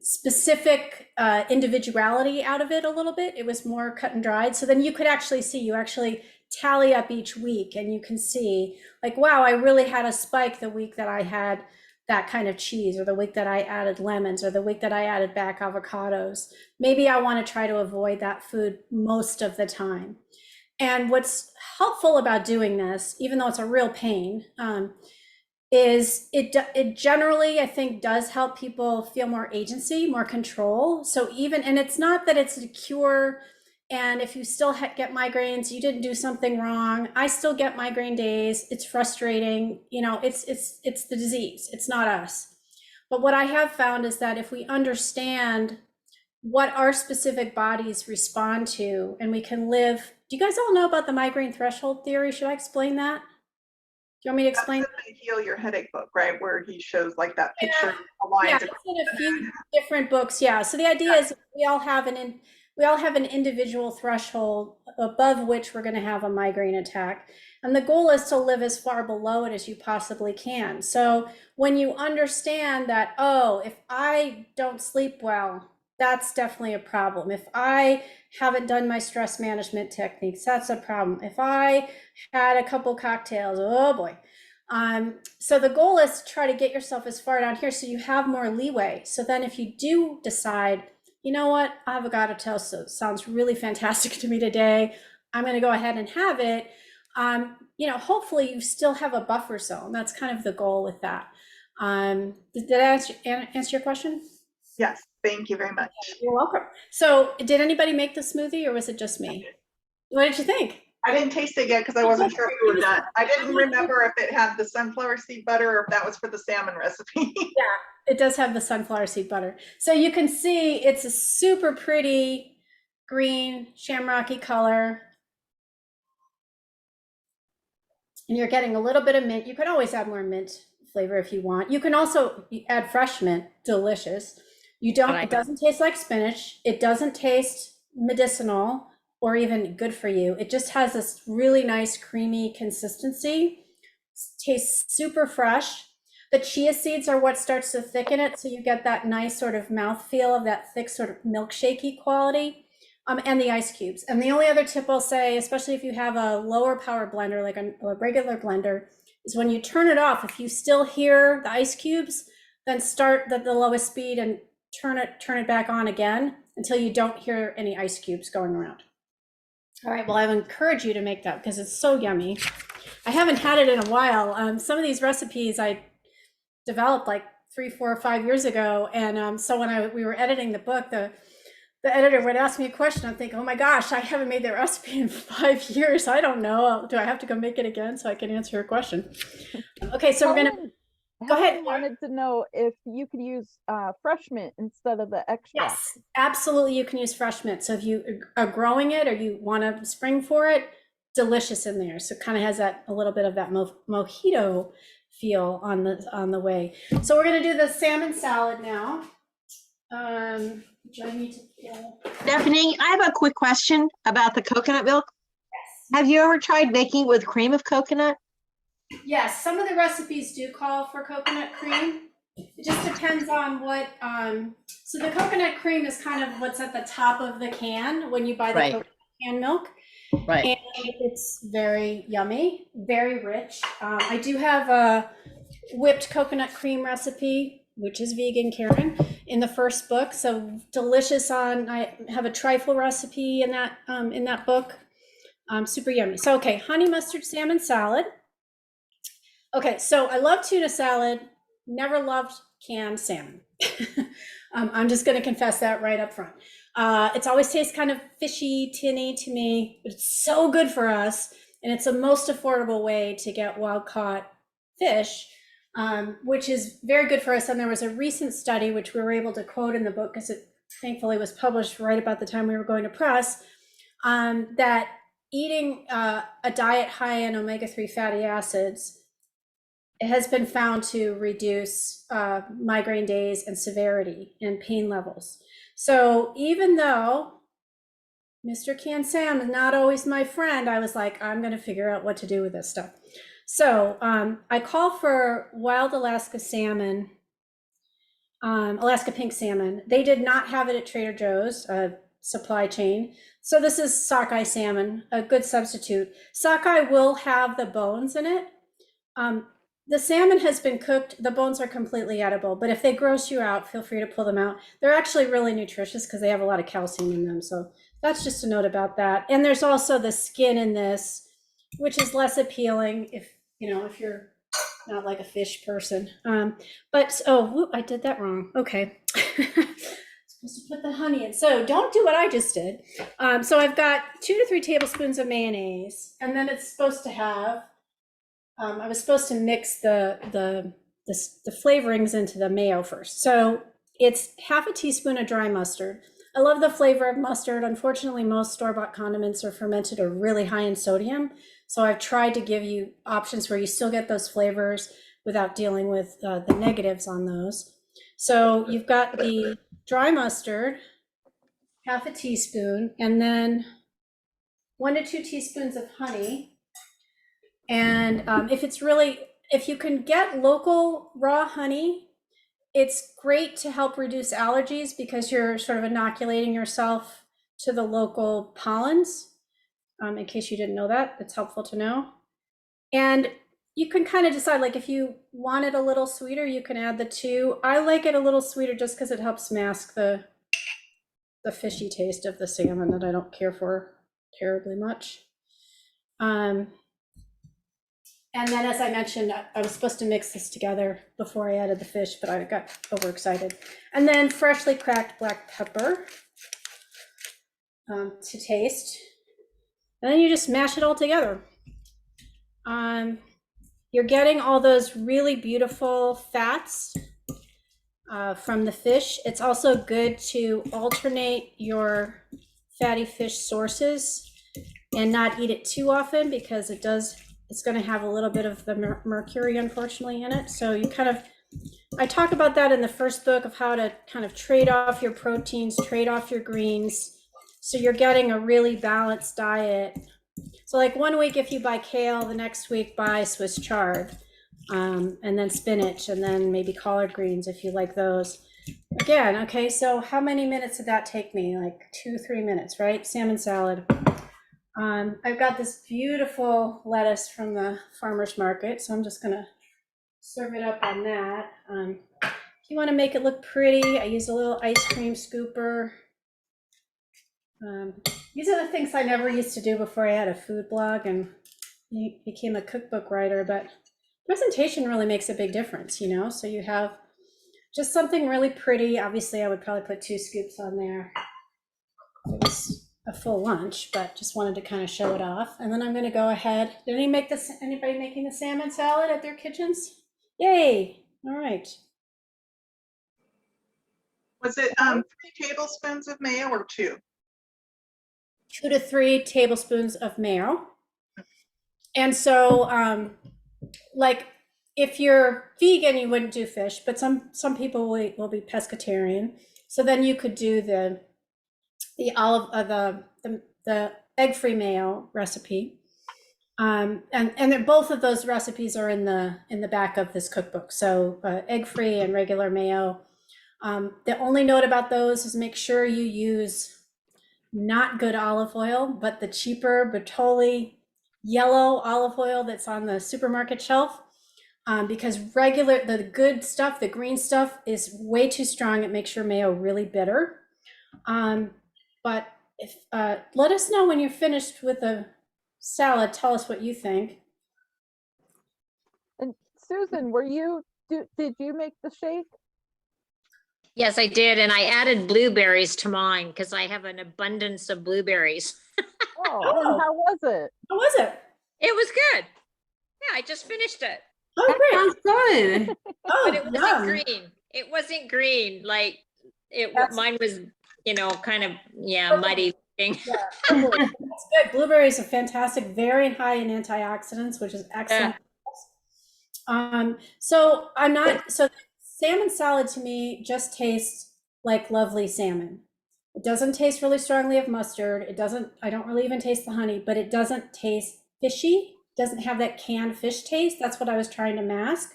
specific individuality out of it a little bit. It was more cut and dried. So then you could actually see, you actually tally up each week, and you can see, like, wow, I really had a spike the week that I had that kind of cheese, or the week that I added lemons, or the week that I added back avocados. Maybe I want to try to avoid that food most of the time. And what's helpful about doing this, even though it's a real pain, is it generally, I think, does help people feel more agency, more control. So and it's not that it's a cure, and if you still get migraines, you didn't do something wrong. I still get migraine days. It's frustrating. It's the disease. It's not us. But what I have found is that if we understand what our specific bodies respond to, and we can live. Do you guys all know about the migraine threshold theory? Should I explain that? Do you want me to explain? That's in the Heal Your Headache book, right? Where he shows like that picture of the lines. Yeah, it's in a few different books. Yeah. So the idea is we all have an individual threshold above which we're going to have a migraine attack. And the goal is to live as far below it as you possibly can. So when you understand that, oh, if I don't sleep well, that's definitely a problem. If I haven't done my stress management techniques, that's a problem. If I had a couple cocktails, oh boy. So the goal is to try to get yourself as far down here so you have more leeway. So then if you do decide, you know what, avocado toast sounds really fantastic to me today, I'm going to go ahead and have it. You know, hopefully you still have a buffer zone. That's kind of the goal with that. Did I answer your question? Yes, thank you very much. You're welcome. So did anybody make the smoothie or was it just me? What did you think? I didn't taste it yet because I wasn't sure if we were done. I didn't remember if it had the sunflower seed butter or if that was for the salmon recipe. Yeah, it does have the sunflower seed butter. So you can see it's a super pretty green shamrocky color. And you're getting a little bit of mint. You can always add more mint flavor if you want. You can also add fresh mint, delicious. You don't, it doesn't taste like spinach. It doesn't taste medicinal or even good for you. It just has this really nice creamy consistency. Tastes super fresh. The chia seeds are what starts to thicken it, so you get that nice sort of mouthfeel of that thick sort of milkshakey quality. And the ice cubes. And the only other tip I'll say, especially if you have a lower power blender, like a regular blender, is when you turn it off, if you still hear the ice cubes, then start the lowest speed and turn it back on again until you don't hear any ice cubes going around. All right, well, I would encourage you to make that because it's so yummy. I haven't had it in a while. Some of these recipes I developed like 3, 4, or 5 years ago. And so when we were editing the book, the editor would ask me a question. I'm thinking, oh my gosh, I haven't made that recipe in 5 years. I don't know. Do I have to go make it again so I can answer your question? Okay, so we're gonna, go ahead. Wanted to know if you could use fresh mint instead of the extract. Yes, absolutely. You can use fresh mint. So if you are growing it or you want to spring for it, delicious in there. So it kind of has that a little bit of that mojito feel on the way. So we're gonna do the salmon salad now. Stephanie, I have a quick question about the coconut milk. Yes. Have you ever tried making it with cream of coconut? Yes, some of the recipes do call for coconut cream. It just depends on what, so the coconut cream is kind of what's at the top of the can when you buy the coconut can milk. Right. And it's very yummy, very rich. I do have a whipped coconut cream recipe, which is vegan, Karen, in the first book. So delicious I have a trifle recipe in that book. Super yummy. So, okay, honey mustard salmon salad. Okay, so I love tuna salad, never loved canned salmon. I'm just gonna confess that right up front. It's always tastes kind of fishy, tinny to me, but it's so good for us. And it's the most affordable way to get wild caught fish. Which is very good for us. And there was a recent study, which we were able to quote in the book because it thankfully was published right about the time we were going to press, that eating a diet high in omega-3 fatty acids has been found to reduce migraine days and severity and pain levels. So even though Mr. Canned Sam is not always my friend, I was like, I'm going to figure out what to do with this stuff. So I call for wild Alaska salmon, Alaska pink salmon. They did not have it at Trader Joe's supply chain. So this is sockeye salmon, a good substitute. Sockeye will have the bones in it. The salmon has been cooked. The bones are completely edible, but if they gross you out, feel free to pull them out. They're actually really nutritious because they have a lot of calcium in them. So that's just a note about that. And there's also the skin in this, which is less appealing if you're not like a fish person. But oh, I did that wrong. Okay. Supposed to put the honey in. So don't do what I just did. So I've got 2 to 3 tablespoons of mayonnaise, and then it's supposed to have, I was supposed to mix the flavorings into the mayo first. So it's half a teaspoon of dry mustard. I love the flavor of mustard. Unfortunately, most store-bought condiments are fermented or really high in sodium. So I've tried to give you options where you still get those flavors without dealing with the negatives on those. So you've got the dry mustard, half a teaspoon, and then 1 to 2 teaspoons of honey. And if you can get local raw honey, it's great to help reduce allergies because you're sort of inoculating yourself to the local pollens. In case you didn't know that, it's helpful to know. And you can kind of decide, like if you want it a little sweeter, you can add the 2. I like it a little sweeter just because it helps mask the fishy taste of the salmon that I don't care for terribly much. And then, as I mentioned, I was supposed to mix this together before I added the fish, but I got overexcited. And then freshly cracked black pepper to taste. And then you just mash it all together. You're getting all those really beautiful fats from the fish. It's also good to alternate your fatty fish sources and not eat it too often, because it's going to have a little bit of the mercury, unfortunately, in it. So you I talk about that in the first book of how to kind of trade off your proteins, trade off your greens. So you're getting a really balanced diet. So like one week, if you buy kale, the next week buy Swiss chard, and then spinach, and then maybe collard greens if you like those. Again, okay, so how many minutes did that take me? Like 2-3 minutes, right? Salmon salad. I've got this beautiful lettuce from the farmer's market, so I'm just gonna serve it up on that. If you want to make it look pretty, I use a little ice cream scooper. These are the things I never used to do before I had a food blog and became a cookbook writer, but presentation really makes a big difference, you know? So you have just something really pretty. Obviously, I would probably put 2 scoops on there. It was a full lunch, but just wanted to kind of show it off. And then I'm going to go ahead. Did anybody making the salmon salad at their kitchens? Yay! All right. Was it 3 tablespoons of mayo or 2? 2 to 3 tablespoons of mayo. And so, like, if you're vegan, you wouldn't do fish, but some people will be pescatarian. So then you could do the egg-free mayo recipe. And both of those recipes are in the back of this cookbook. So egg-free and regular mayo. The only note about those is make sure you use not good olive oil, but the cheaper Bertolli yellow olive oil that's on the supermarket shelf. Because the good stuff, the green stuff, is way too strong. It makes your mayo really bitter. But if let us know when you're finished with the salad. Tell us what you think. And Susan, did you make the shake? Yes, I did. And I added blueberries to mine because I have an abundance of blueberries. Oh, and how was it? How was it? It was good. Yeah, I just finished it. Oh, That great. sounds good. Oh, But it wasn't yum. green. It wasn't green. Like That's- mine was, kind of, muddy thing. Yeah, totally. That's good. Blueberries are fantastic, very high in antioxidants, which is excellent. So salmon salad to me just tastes like lovely salmon. It doesn't taste really strongly of mustard. I don't really even taste the honey, but it doesn't taste fishy. It doesn't have that canned fish taste. That's what I was trying to mask.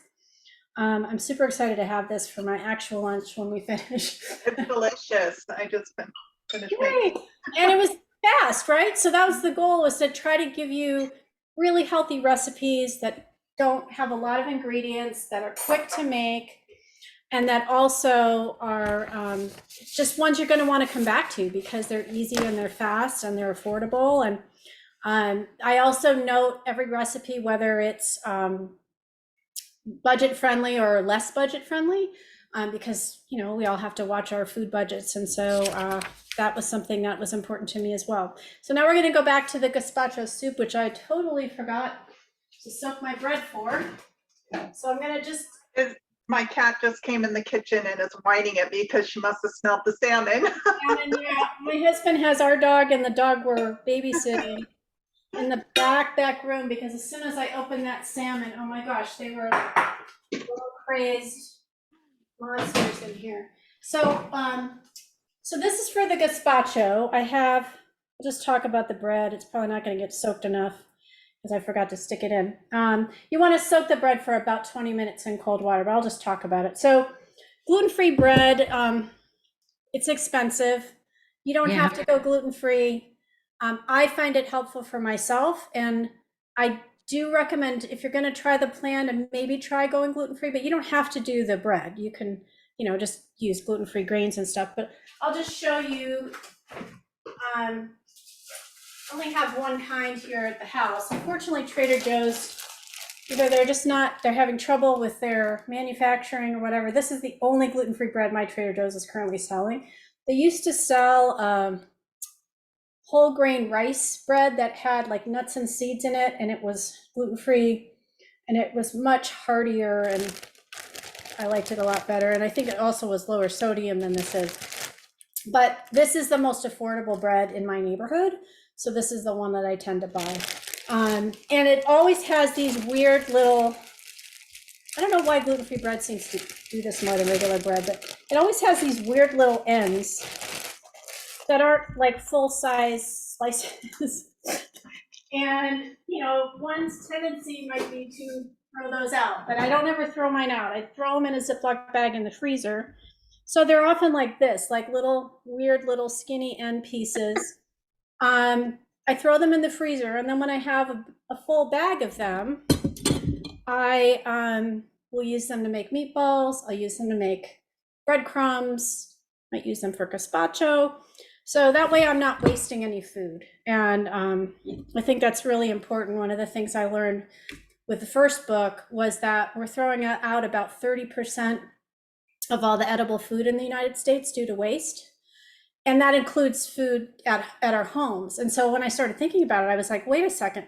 I'm super excited to have this for my actual lunch when we finish. It's delicious. I just finished Great. making. And it was fast, right? So that was the goal, was to try to give you really healthy recipes that don't have a lot of ingredients, that are quick to make, and that also are just ones you're going to want to come back to because they're easy and they're fast and they're affordable. And I also note every recipe, whether it's budget friendly or less budget friendly, because we all have to watch our food budgets, and so that was something that was important to me as well. So now we're going to go back to the gazpacho soup, which I totally forgot to soak my bread for. So I'm going to My cat just came in the kitchen and is whining at me because she must have smelled the salmon. And then, my husband has our dog, and the dog were babysitting in the back room, because as soon as I opened that salmon, oh my gosh, they were little crazed monsters in here. So this is for the gazpacho. I'll just talk about the bread. It's probably not going to get soaked enough because I forgot to stick it in. You want to soak the bread for about 20 minutes in cold water, but I'll just talk about it. So gluten-free bread, it's expensive. You don't have to go gluten-free. I find it helpful for myself, and I do recommend, if you're going to try the plan, to maybe try going gluten-free, but you don't have to do the bread. You can, just use gluten-free grains and stuff. But I'll just show you. I only have one kind here at the house. Unfortunately, Trader Joe's, either they're having trouble with their manufacturing or whatever. This is the only gluten-free bread my Trader Joe's is currently selling. They used to sell whole grain rice bread that had like nuts and seeds in it, and it was gluten-free, and it was much heartier, and I liked it a lot better. And I think it also was lower sodium than this is. But this is the most affordable bread in my neighborhood, so this is the one that I tend to buy. And it always has these weird little, I don't know why gluten-free bread seems to do this more than regular bread, but it always has these weird little ends that aren't like full-size slices. And, one's tendency might be to throw those out, but I don't ever throw mine out. I throw them in a Ziploc bag in the freezer. So they're often like this, like little weird little skinny end pieces. I throw them in the freezer, and then when I have a full bag of them, I will use them to make meatballs. I'll use them to make breadcrumbs. Might use them for gazpacho. So that way I'm not wasting any food. And I think that's really important. One of the things I learned with the first book was that we're throwing out about 30% of all the edible food in the United States due to waste. And that includes food at our homes. And so when I started thinking about it, I was like, wait a second.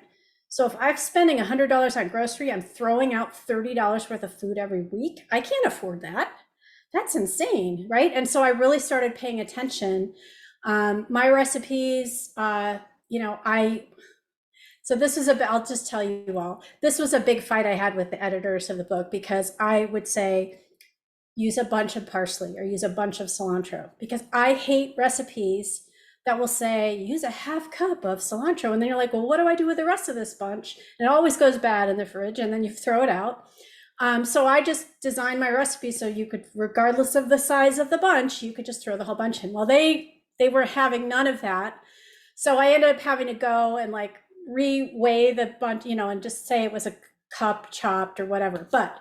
So if I'm spending $100 on grocery, I'm throwing out $30 worth of food every week. I can't afford that. That's insane, right? And so I really started paying attention. My recipes, so this is I'll just tell you all, this was a big fight I had with the editors of the book, because I would say, use a bunch of parsley or use a bunch of cilantro, because I hate recipes that will say, use a half cup of cilantro. And then you're like, well, what do I do with the rest of this bunch? And it always goes bad in the fridge, and then you throw it out. So I just designed my recipe so you could, regardless of the size of the bunch, you could just throw the whole bunch in. Well, they were having none of that. So I ended up having to go and like re-weigh the bunch, and just say it was a cup chopped or whatever. But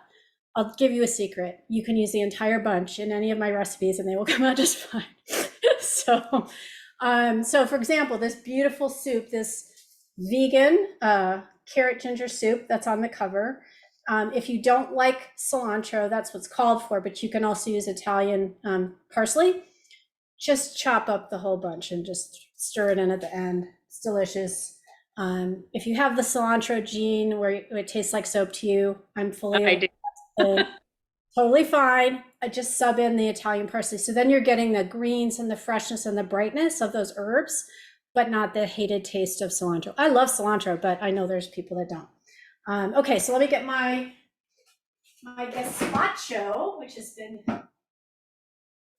I'll give you a secret. You can use the entire bunch in any of my recipes and they will come out just fine. So for example, this beautiful soup, this vegan carrot ginger soup that's on the cover. If you don't like cilantro, that's what's called for, but you can also use Italian parsley. Just chop up the whole bunch and just stir it in at the end. It's delicious. If you have the cilantro gene where it tastes like soap to you, I'm fully totally fine. I just sub in the Italian parsley. So then you're getting the greens and the freshness and the brightness of those herbs, but not the hated taste of cilantro. I love cilantro, but I know there's people that don't. Okay, so let me get my gazpacho, which has been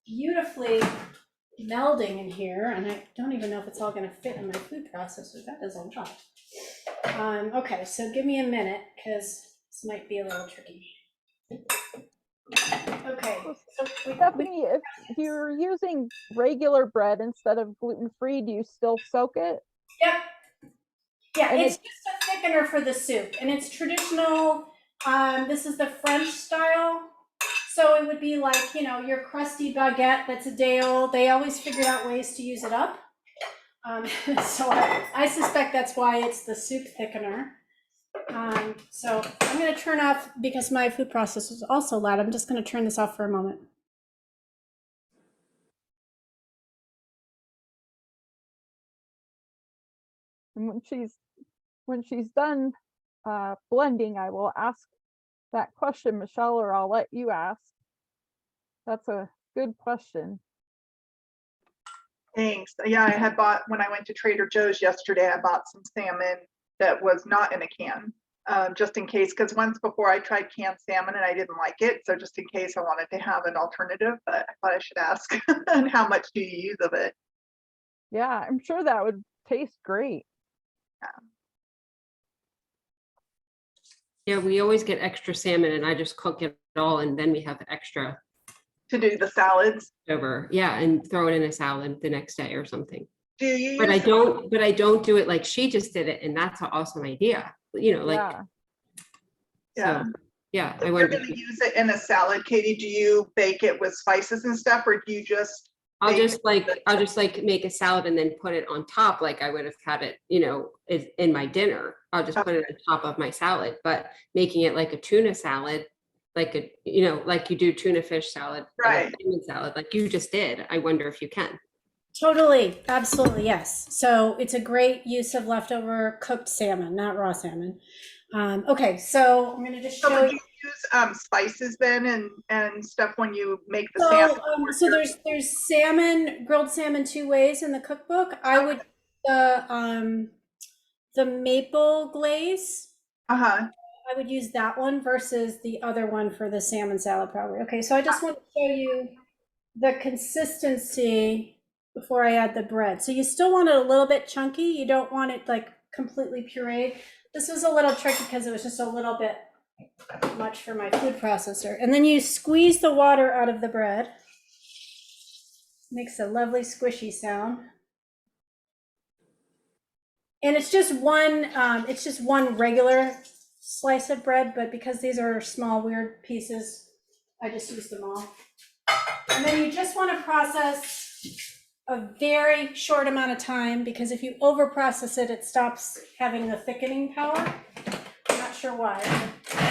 beautifully melding in here, and I don't even know if it's all going to fit in my food processor. That is a lot. Okay, so give me a minute, because this might be a little tricky. Okay, so Stephanie, if you're using regular bread instead of gluten-free, do you still soak it? Yep. Yeah, And it's just a thickener for the soup, and it's traditional. This is the French style. So it would be like, your crusty baguette that's a day old. They always figured out ways to use it up. So I suspect that's why it's the soup thickener. So I'm going to turn off, because my food processor is also loud. I'm just going to turn this off for a moment. And when she's done blending, I will ask that question, Michelle, or I'll let you ask. That's a good question. Thanks. Yeah, I had bought, when I went to Trader Joe's yesterday, I bought some salmon that was not in a can, just in case, because once before I tried canned salmon and I didn't like it. So just in case, I wanted to have an alternative, but I thought I should ask. And how much do you use of it? Yeah, I'm sure that would taste great. Yeah, we always get extra salmon and I just cook it all, and then we have extra To do the salads? over. Yeah, and throw it in a salad the next day or something. Do you But use I don't do it like she just did it, and that's an awesome idea. you know, like, Yeah. Yeah. so, yeah, If I you're wonder. gonna use it in a salad, Katie, do you bake it with spices and stuff, or do you just? I'll bake just it like, with I'll just like make a salad and then put it on top, like I would have had it, you know, in my dinner. I'll just put it on top of my salad, but making it like a tuna salad, like a, you know, like you do tuna fish salad, but a Right. salmon salad, like you just did. I wonder if you can. Totally, absolutely, yes. So it's a great use of leftover cooked salmon, not raw salmon. Okay, so I'm gonna just So show would you. you use spices then and stuff when you make the So, salmon? so there's salmon, grilled salmon 2 ways in the cookbook. I would the maple glaze. Uh-huh. I would use that one versus the other one for the salmon salad probably. Okay, so I just want to show you the consistency before I add the bread. So you still want it a little bit chunky. You don't want it like completely pureed. This was a little tricky because it was just a little bit much for my food processor. And then you squeeze the water out of the bread. Makes a lovely squishy sound. And it's just one regular slice of bread, but because these are small, weird pieces, I just use them all. And then you just want to process a very short amount of time, because if you over process it, it stops having the thickening power. I'm not sure why.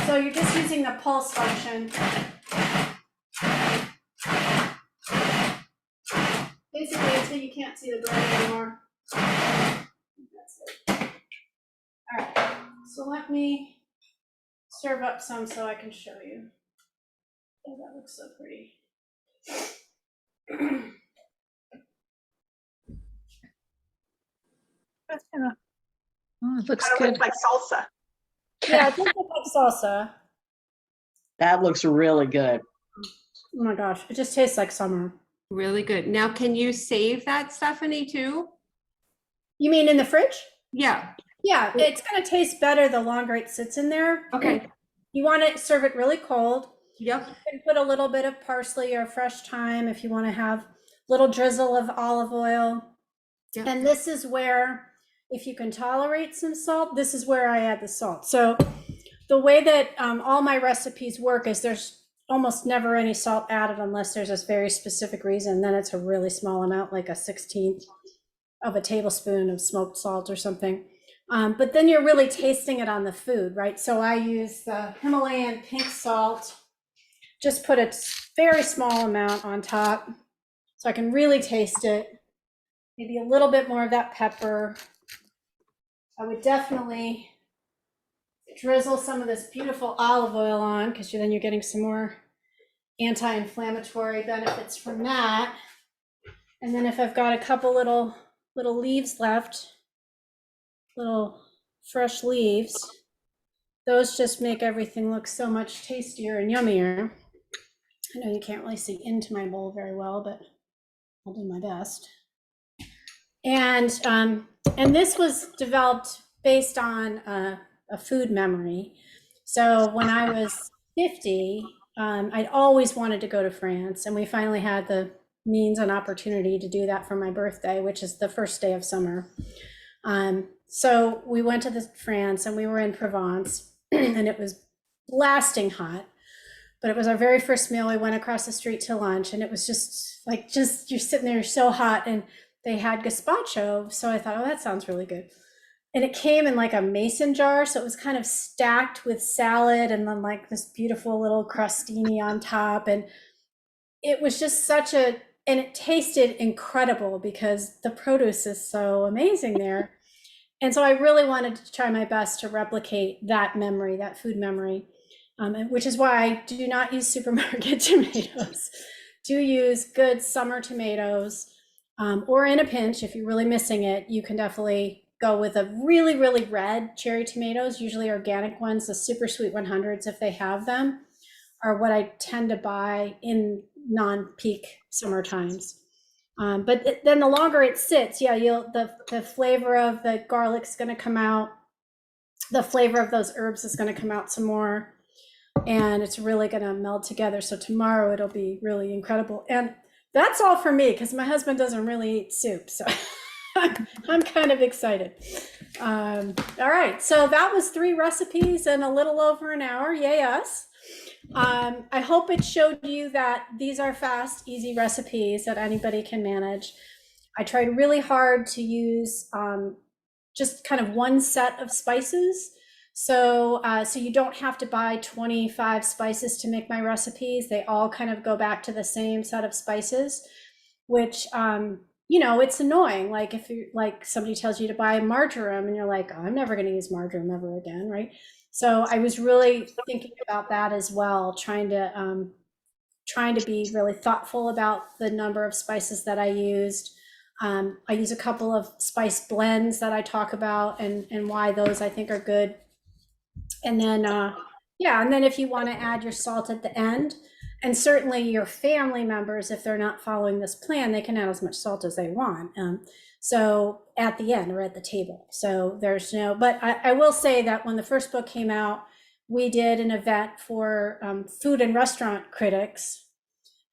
So you're just using the pulse function. Basically until you can't see the bread anymore. That's it. All right, so let me serve up some so I can show you. Oh, that looks so pretty. Oh, it looks Kind of good. looks like salsa. Yeah, it does look like salsa. That looks really good. Oh my gosh, it just tastes like summer. Really good. Now, can you save that, Stephanie, too? You mean in the fridge? Yeah. Yeah, it's gonna taste better the longer it sits in there. Okay. You want to serve it really cold. Yep. You can put a little bit of parsley or fresh thyme if you want to have a little drizzle of olive oil. Yep. And this is where, if you can tolerate some salt, this is where I add the salt. So the way that all my recipes work is there's almost never any salt added unless there's a very specific reason. Then it's a really small amount, like a 1/16 of a tablespoon of smoked salt or something. But then you're really tasting it on the food, right? So I use the Himalayan pink salt, just put a very small amount on top so I can really taste it. Maybe a little bit more of that pepper. I would definitely drizzle some of this beautiful olive oil on, because then you're getting some more anti-inflammatory benefits from that. And then if I've got a couple little leaves left, little fresh leaves, those just make everything look so much tastier and yummier. I know you can't really see into my bowl very well, but I'll do my best. And this was developed based on a food memory. So when I was 50, I'd always wanted to go to France, and we finally had the means and opportunity to do that for my birthday, which is the first day of summer. So we went to France, and we were in Provence, and it was blasting hot. But it was our very first meal. We went across the street to lunch, and it was just you're sitting there, you're so hot, and they had gazpacho. So I thought, oh, that sounds really good. And it came in like a mason jar. So it was kind of stacked with salad and then like this beautiful little crostini on top. And it was just and it tasted incredible because the produce is so amazing there. And so I really wanted to try my best to replicate that memory, that food memory, which is why I do not use supermarket tomatoes. Do use good summer tomatoes, or in a pinch, if you're really missing it, you can definitely go with a really, really red cherry tomatoes, usually organic ones. The super sweet 100s, if they have them, are what I tend to buy in non-peak summer times. But then the longer it sits, yeah, the flavor of the garlic's going to come out. The flavor of those herbs is going to come out some more, and it's really going to meld together. So tomorrow it'll be really incredible. And that's all for me because my husband doesn't really eat soup, so I'm kind of excited. All right, so that was 3 recipes in a little over an hour. Yay us. I hope it showed you that these are fast, easy recipes that anybody can manage. I tried really hard to use just kind of one set of spices. So you don't have to buy 25 spices to make my recipes. They all kind of go back to the same set of spices, which, it's annoying. Like if you like somebody tells you to buy marjoram and you're like, oh, I'm never going to use marjoram ever again, right? So I was really thinking about that as well, trying to be really thoughtful about the number of spices that I used. I use a couple of spice blends that I talk about and why those I think are good. And then, and then if you want to add your salt at the end, and certainly your family members, if they're not following this plan, they can add as much salt as they want. So at the end or at the table. So there's but I will say that when the first book came out, we did an event for food and restaurant critics.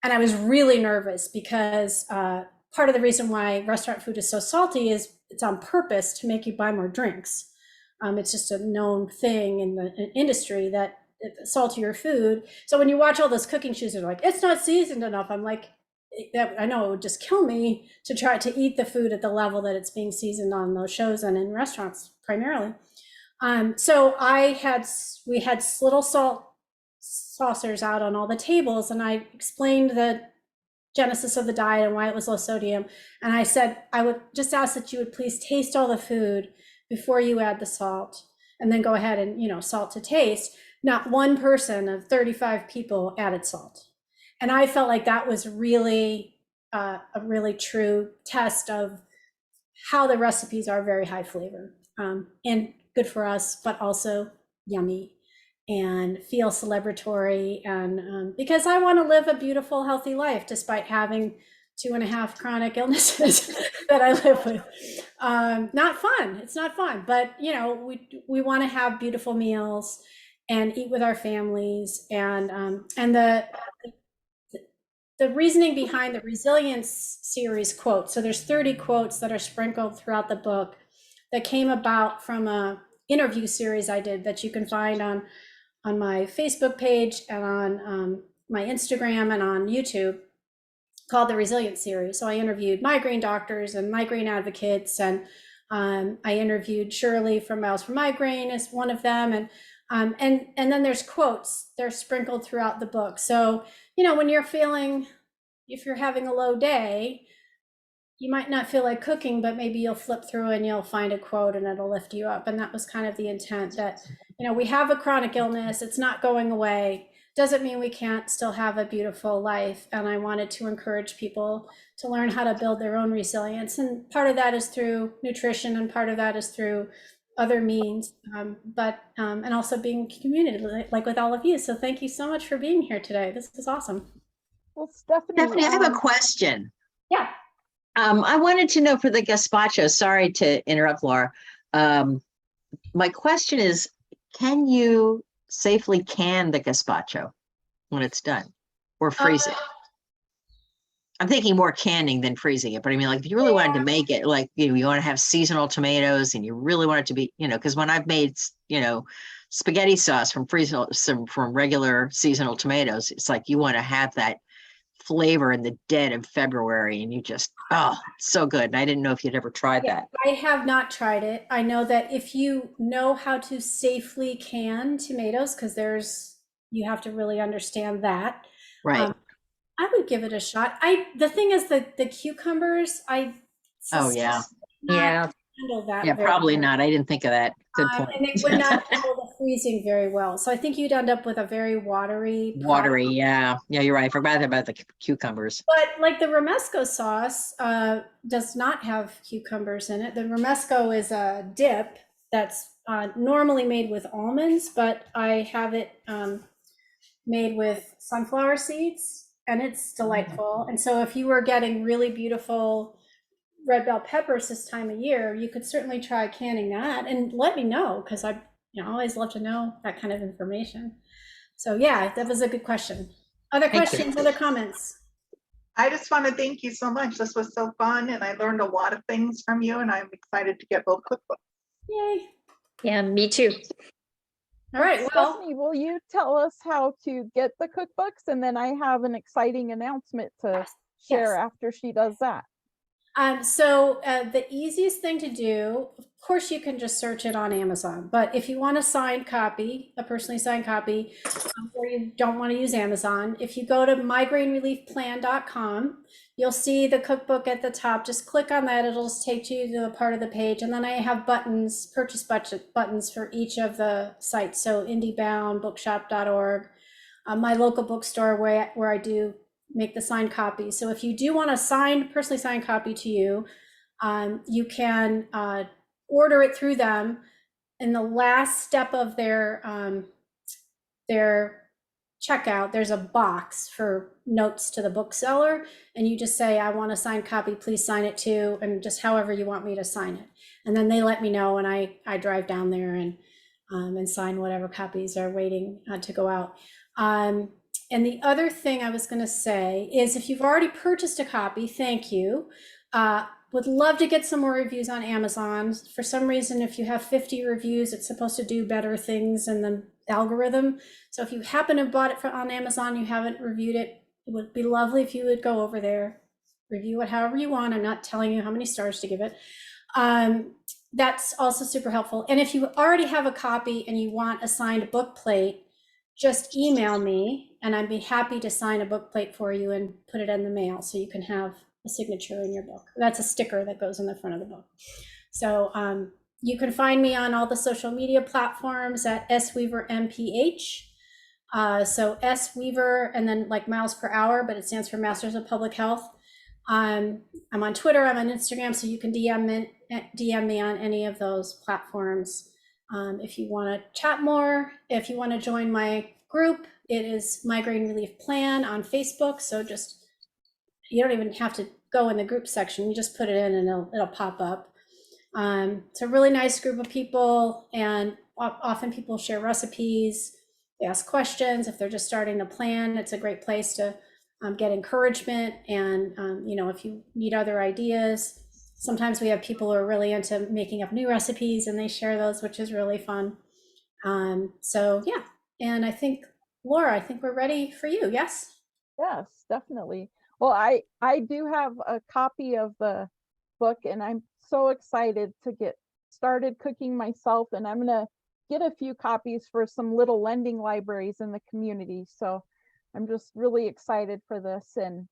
And I was really nervous because part of the reason why restaurant food is so salty is it's on purpose to make you buy more drinks. It's just a known thing in the industry that saltier food. So when you watch all those cooking shows, they're like, it's not seasoned enough. I'm like, I know it would just kill me to try to eat the food at the level that it's being seasoned on those shows and in restaurants primarily. So we had little salt saucers out on all the tables, and I explained the genesis of the diet and why it was low sodium. And I said, I would just ask that you would please taste all the food before you add the salt, and then go ahead and, salt to taste. Not one person of 35 people added salt. And I felt like that was really a really true test of how the recipes are very high flavor and good for us, but also yummy and feel celebratory. And because I want to live a beautiful, healthy life, despite having 2.5 chronic illnesses that I live with. Not fun. It's not fun, but we want to have beautiful meals and eat with our families. And the reasoning behind the resilience series quotes. So there's 30 quotes that are sprinkled throughout the book that came about from a interview series I did that you can find on my Facebook page and on my Instagram and on YouTube, called the Resilience Series. So I interviewed migraine doctors and migraine advocates, and I interviewed Shirley from Miles for Migraine as one of them, and then there's quotes. They're sprinkled throughout the book. So when you're if you're having a low day, you might not feel like cooking, but maybe you'll flip through and you'll find a quote and it'll lift you up. And that was kind of the intent, that we have a chronic illness. It's not going away. Doesn't mean we can't still have a beautiful life. And I wanted to encourage people to learn how to build their own resilience. And part of that is through nutrition, and part of that is through other means, and also being community, like with all of you. So thank you so much for being here today. This is awesome. Well, Stephanie, I have a question. Yeah. I wanted to know for the gazpacho, sorry to interrupt, Laura. My question is, can you safely can the gazpacho when it's done, or freeze it? I'm thinking more canning than freezing it, but I mean, like, if you really wanted to make it, like, you want to have seasonal tomatoes and you really want it to be, because when I've made, spaghetti sauce from regular seasonal tomatoes, it's like you want to have that flavor in the dead of February, and you just, it's so good. And I didn't know if you'd ever tried that. I have not tried it. I know that if you know how to safely can tomatoes, because you have to really understand that. Right. I would give it a shot. The thing is that the cucumbers, Yeah. handle that. Yeah, probably well. Not. I didn't think of that. Good point. And it would not handle the freezing very well. So I think you'd end up with a very watery. Yeah. Yeah, you're right. I forgot about the cucumbers. But like the romesco sauce does not have cucumbers in it. The romesco is a dip that's normally made with almonds, but I have it made with sunflower seeds. And it's delightful. And so if you were getting really beautiful red bell peppers this time of year, you could certainly try canning that, and let me know, because I always love to know that kind of information. So yeah, that was a good question. Other questions, other comments? I just want to thank you so much. This was so fun, and I learned a lot of things from you, and I'm excited to get both cookbooks. Yay. Yeah, me too. All right, well, Stephanie, will you tell us how to get the cookbooks? And then I have an exciting announcement to share yes. after she does that. So the easiest thing to do, of course, you can just search it on Amazon. But if you want a signed copy, a personally signed copy, or you don't want to use Amazon, if you go to migrainereliefplan.com, you'll see the cookbook at the top. Just click on that. It'll just take you to the part of the page. And then I have buttons, purchase buttons for each of the sites. So IndieBound, bookshop.org, my local bookstore where I do make the signed copy. So if you do want a personally signed copy to you, you can order it through them. In the last step of their checkout, there's a box for notes to the bookseller, and you just say, I want a signed copy, please sign it too, and just however you want me to sign it. And then they let me know, and I drive down there and sign whatever copies are waiting to go out. And the other thing I was going to say is if you've already purchased a copy, thank you. Would love to get some more reviews on Amazon. For some reason, if you have 50 reviews, it's supposed to do better things in the algorithm. So if you happen to have bought it on Amazon, you haven't reviewed it, it would be lovely if you would go over there, review it however you want. I'm not telling you how many stars to give it. That's also super helpful. And if you already have a copy and you want a signed book plate, just email me and I'd be happy to sign a book plate for you and put it in the mail so you can have a signature in your book. That's a sticker that goes in the front of the book. So you can find me on all the social media platforms at SWeaver MPH. So SWeaver and then like miles per hour, but it stands for Masters of Public Health. I'm on Twitter, I'm on Instagram, so you can DM me on any of those platforms. If you want to chat more, if you want to join my group, it is Migraine Relief Plan on Facebook. So just, you don't even have to go in the group section. You just put it in and it'll pop up. It's a really nice group of people, and often people share recipes, they ask questions. If they're just starting the plan, it's a great place to get encouragement. And, if you need other ideas, sometimes we have people who are really into making up new recipes and they share those, which is really fun. So yeah, and I think, Laura, we're ready for you, yes? Yes, definitely. Well, I do have a copy of the book and I'm so excited to get started cooking myself, and I'm gonna get a few copies for some little lending libraries in the community. So I'm just really excited for this, and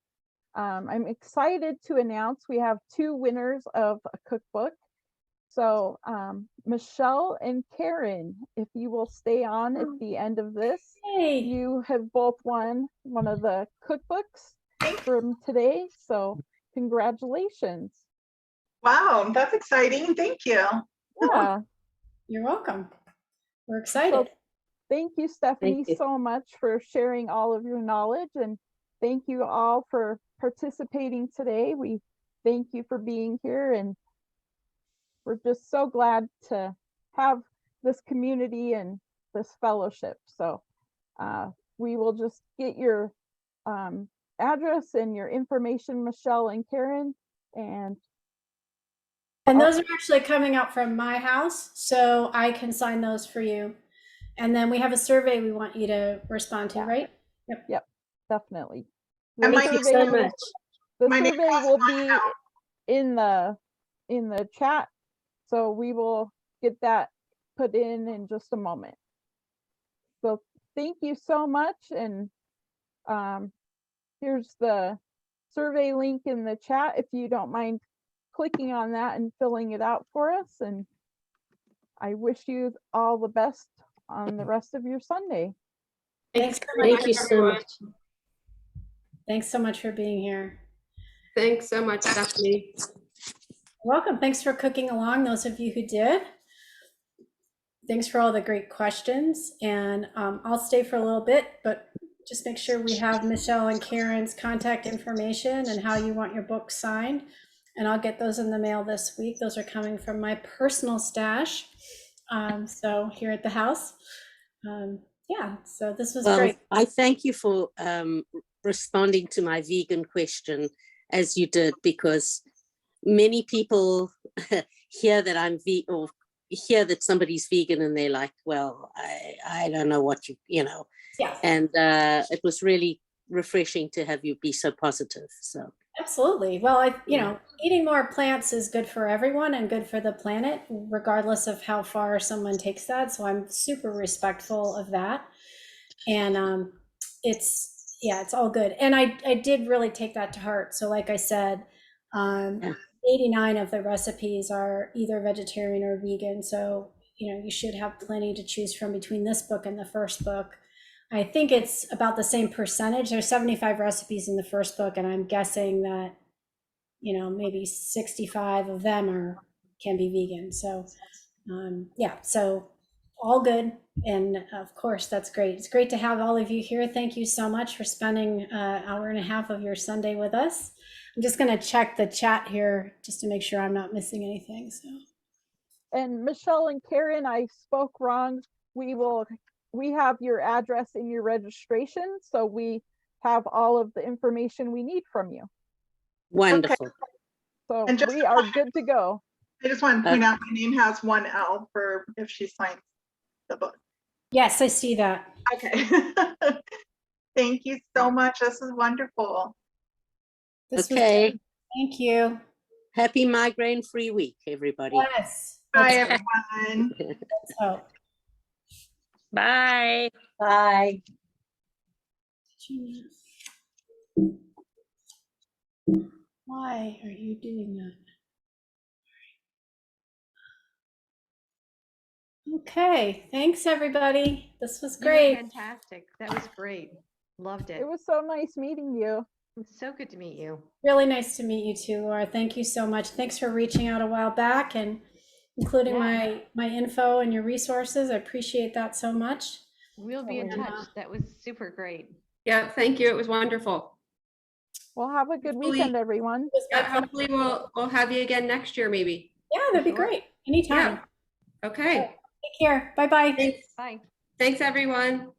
I'm excited to announce we have 2 winners of a cookbook. So Michelle and Karen, if you will stay on at the end of this, Hey. you have both won one of the cookbooks from today. So congratulations. Wow, that's exciting. Thank you. Yeah. You're welcome. We're excited. So, thank you, Stephanie, you. so much for sharing all of your knowledge, and thank you all for participating today. We thank you for being here, and we're just so glad to have this community and this fellowship. So we will just get your address and your information, Michelle and Karen, and those are actually coming out from my house, so I can sign those for you. And then we have a survey we want you to respond to, right? Yep, definitely. And Thank you so much. The My name survey is will be in the chat, so we will get that put in just a moment. So thank you so much, and here's the survey link in the chat if you don't mind clicking on that and filling it out for us. And I wish you all the best on the rest of your Sunday. Thanks. Thank you so much. Thanks so much for being here. Thanks so much, Stephanie. Welcome. Thanks for cooking along, those of you who did. Thanks for all the great questions. And I'll stay for a little bit, but just make sure we have Michelle and Karen's contact information and how you want your book signed. And I'll get those in the mail this week. Those are coming from my personal stash. So here at the house. Yeah, so this was great. I thank you for responding to my vegan question as you did, because many people hear that I'm vegan or hear that somebody's vegan and they're like, well, I don't know what you know. Yes. And it was really refreshing to have you be so positive. So Absolutely. Well, you Yeah. know, eating more plants is good for everyone and good for the planet, regardless of how far someone takes that. So I'm super respectful of that. And it's all good. And I did really take that to heart. So like I said, Yeah. 89 of the recipes are either vegetarian or vegan. So, you know, you should have plenty to choose from between this book and the first book. I think it's about the same percentage. There's 75 recipes in the first book, and I'm guessing that, you know, maybe 65 of them can be vegan. So, yeah, so all good. And of course, that's great. It's great to have all of you here. Thank you so much for spending an hour and a half of your Sunday with us. I'm just going to check the chat here just to make sure I'm not missing anything. So. And Michelle and Karen, I spoke wrong. We have your address in your registration, so we have all of the information we need from you. Wonderful. So And just we are good to go. I just want to point out my name has one L for if she signs the book. Yes, I see that. Okay. Thank you so much. This is wonderful. This was Okay. good. Thank you. Happy migraine-free week, everybody. Yes. Bye, Let's everyone. hope. Bye. Bye. Why are you doing that? Okay, thanks everybody. This was You were great. fantastic. That was great. Loved it. It was so nice meeting you. It's so good to meet you. Really nice to meet you too, Laura. Thank you so much. Thanks for reaching out a while back and including Yeah. my info and your resources. I appreciate that so much. We'll be in And, touch. That was super great. Yeah, thank you. It was wonderful. Well, have a good Hopefully- weekend, everyone. Yeah, hopefully we'll have you again next year, maybe. Yeah, that'd be Sure. great. Anytime. Okay. Take care. Bye-bye. Thanks. Bye. Thanks, everyone.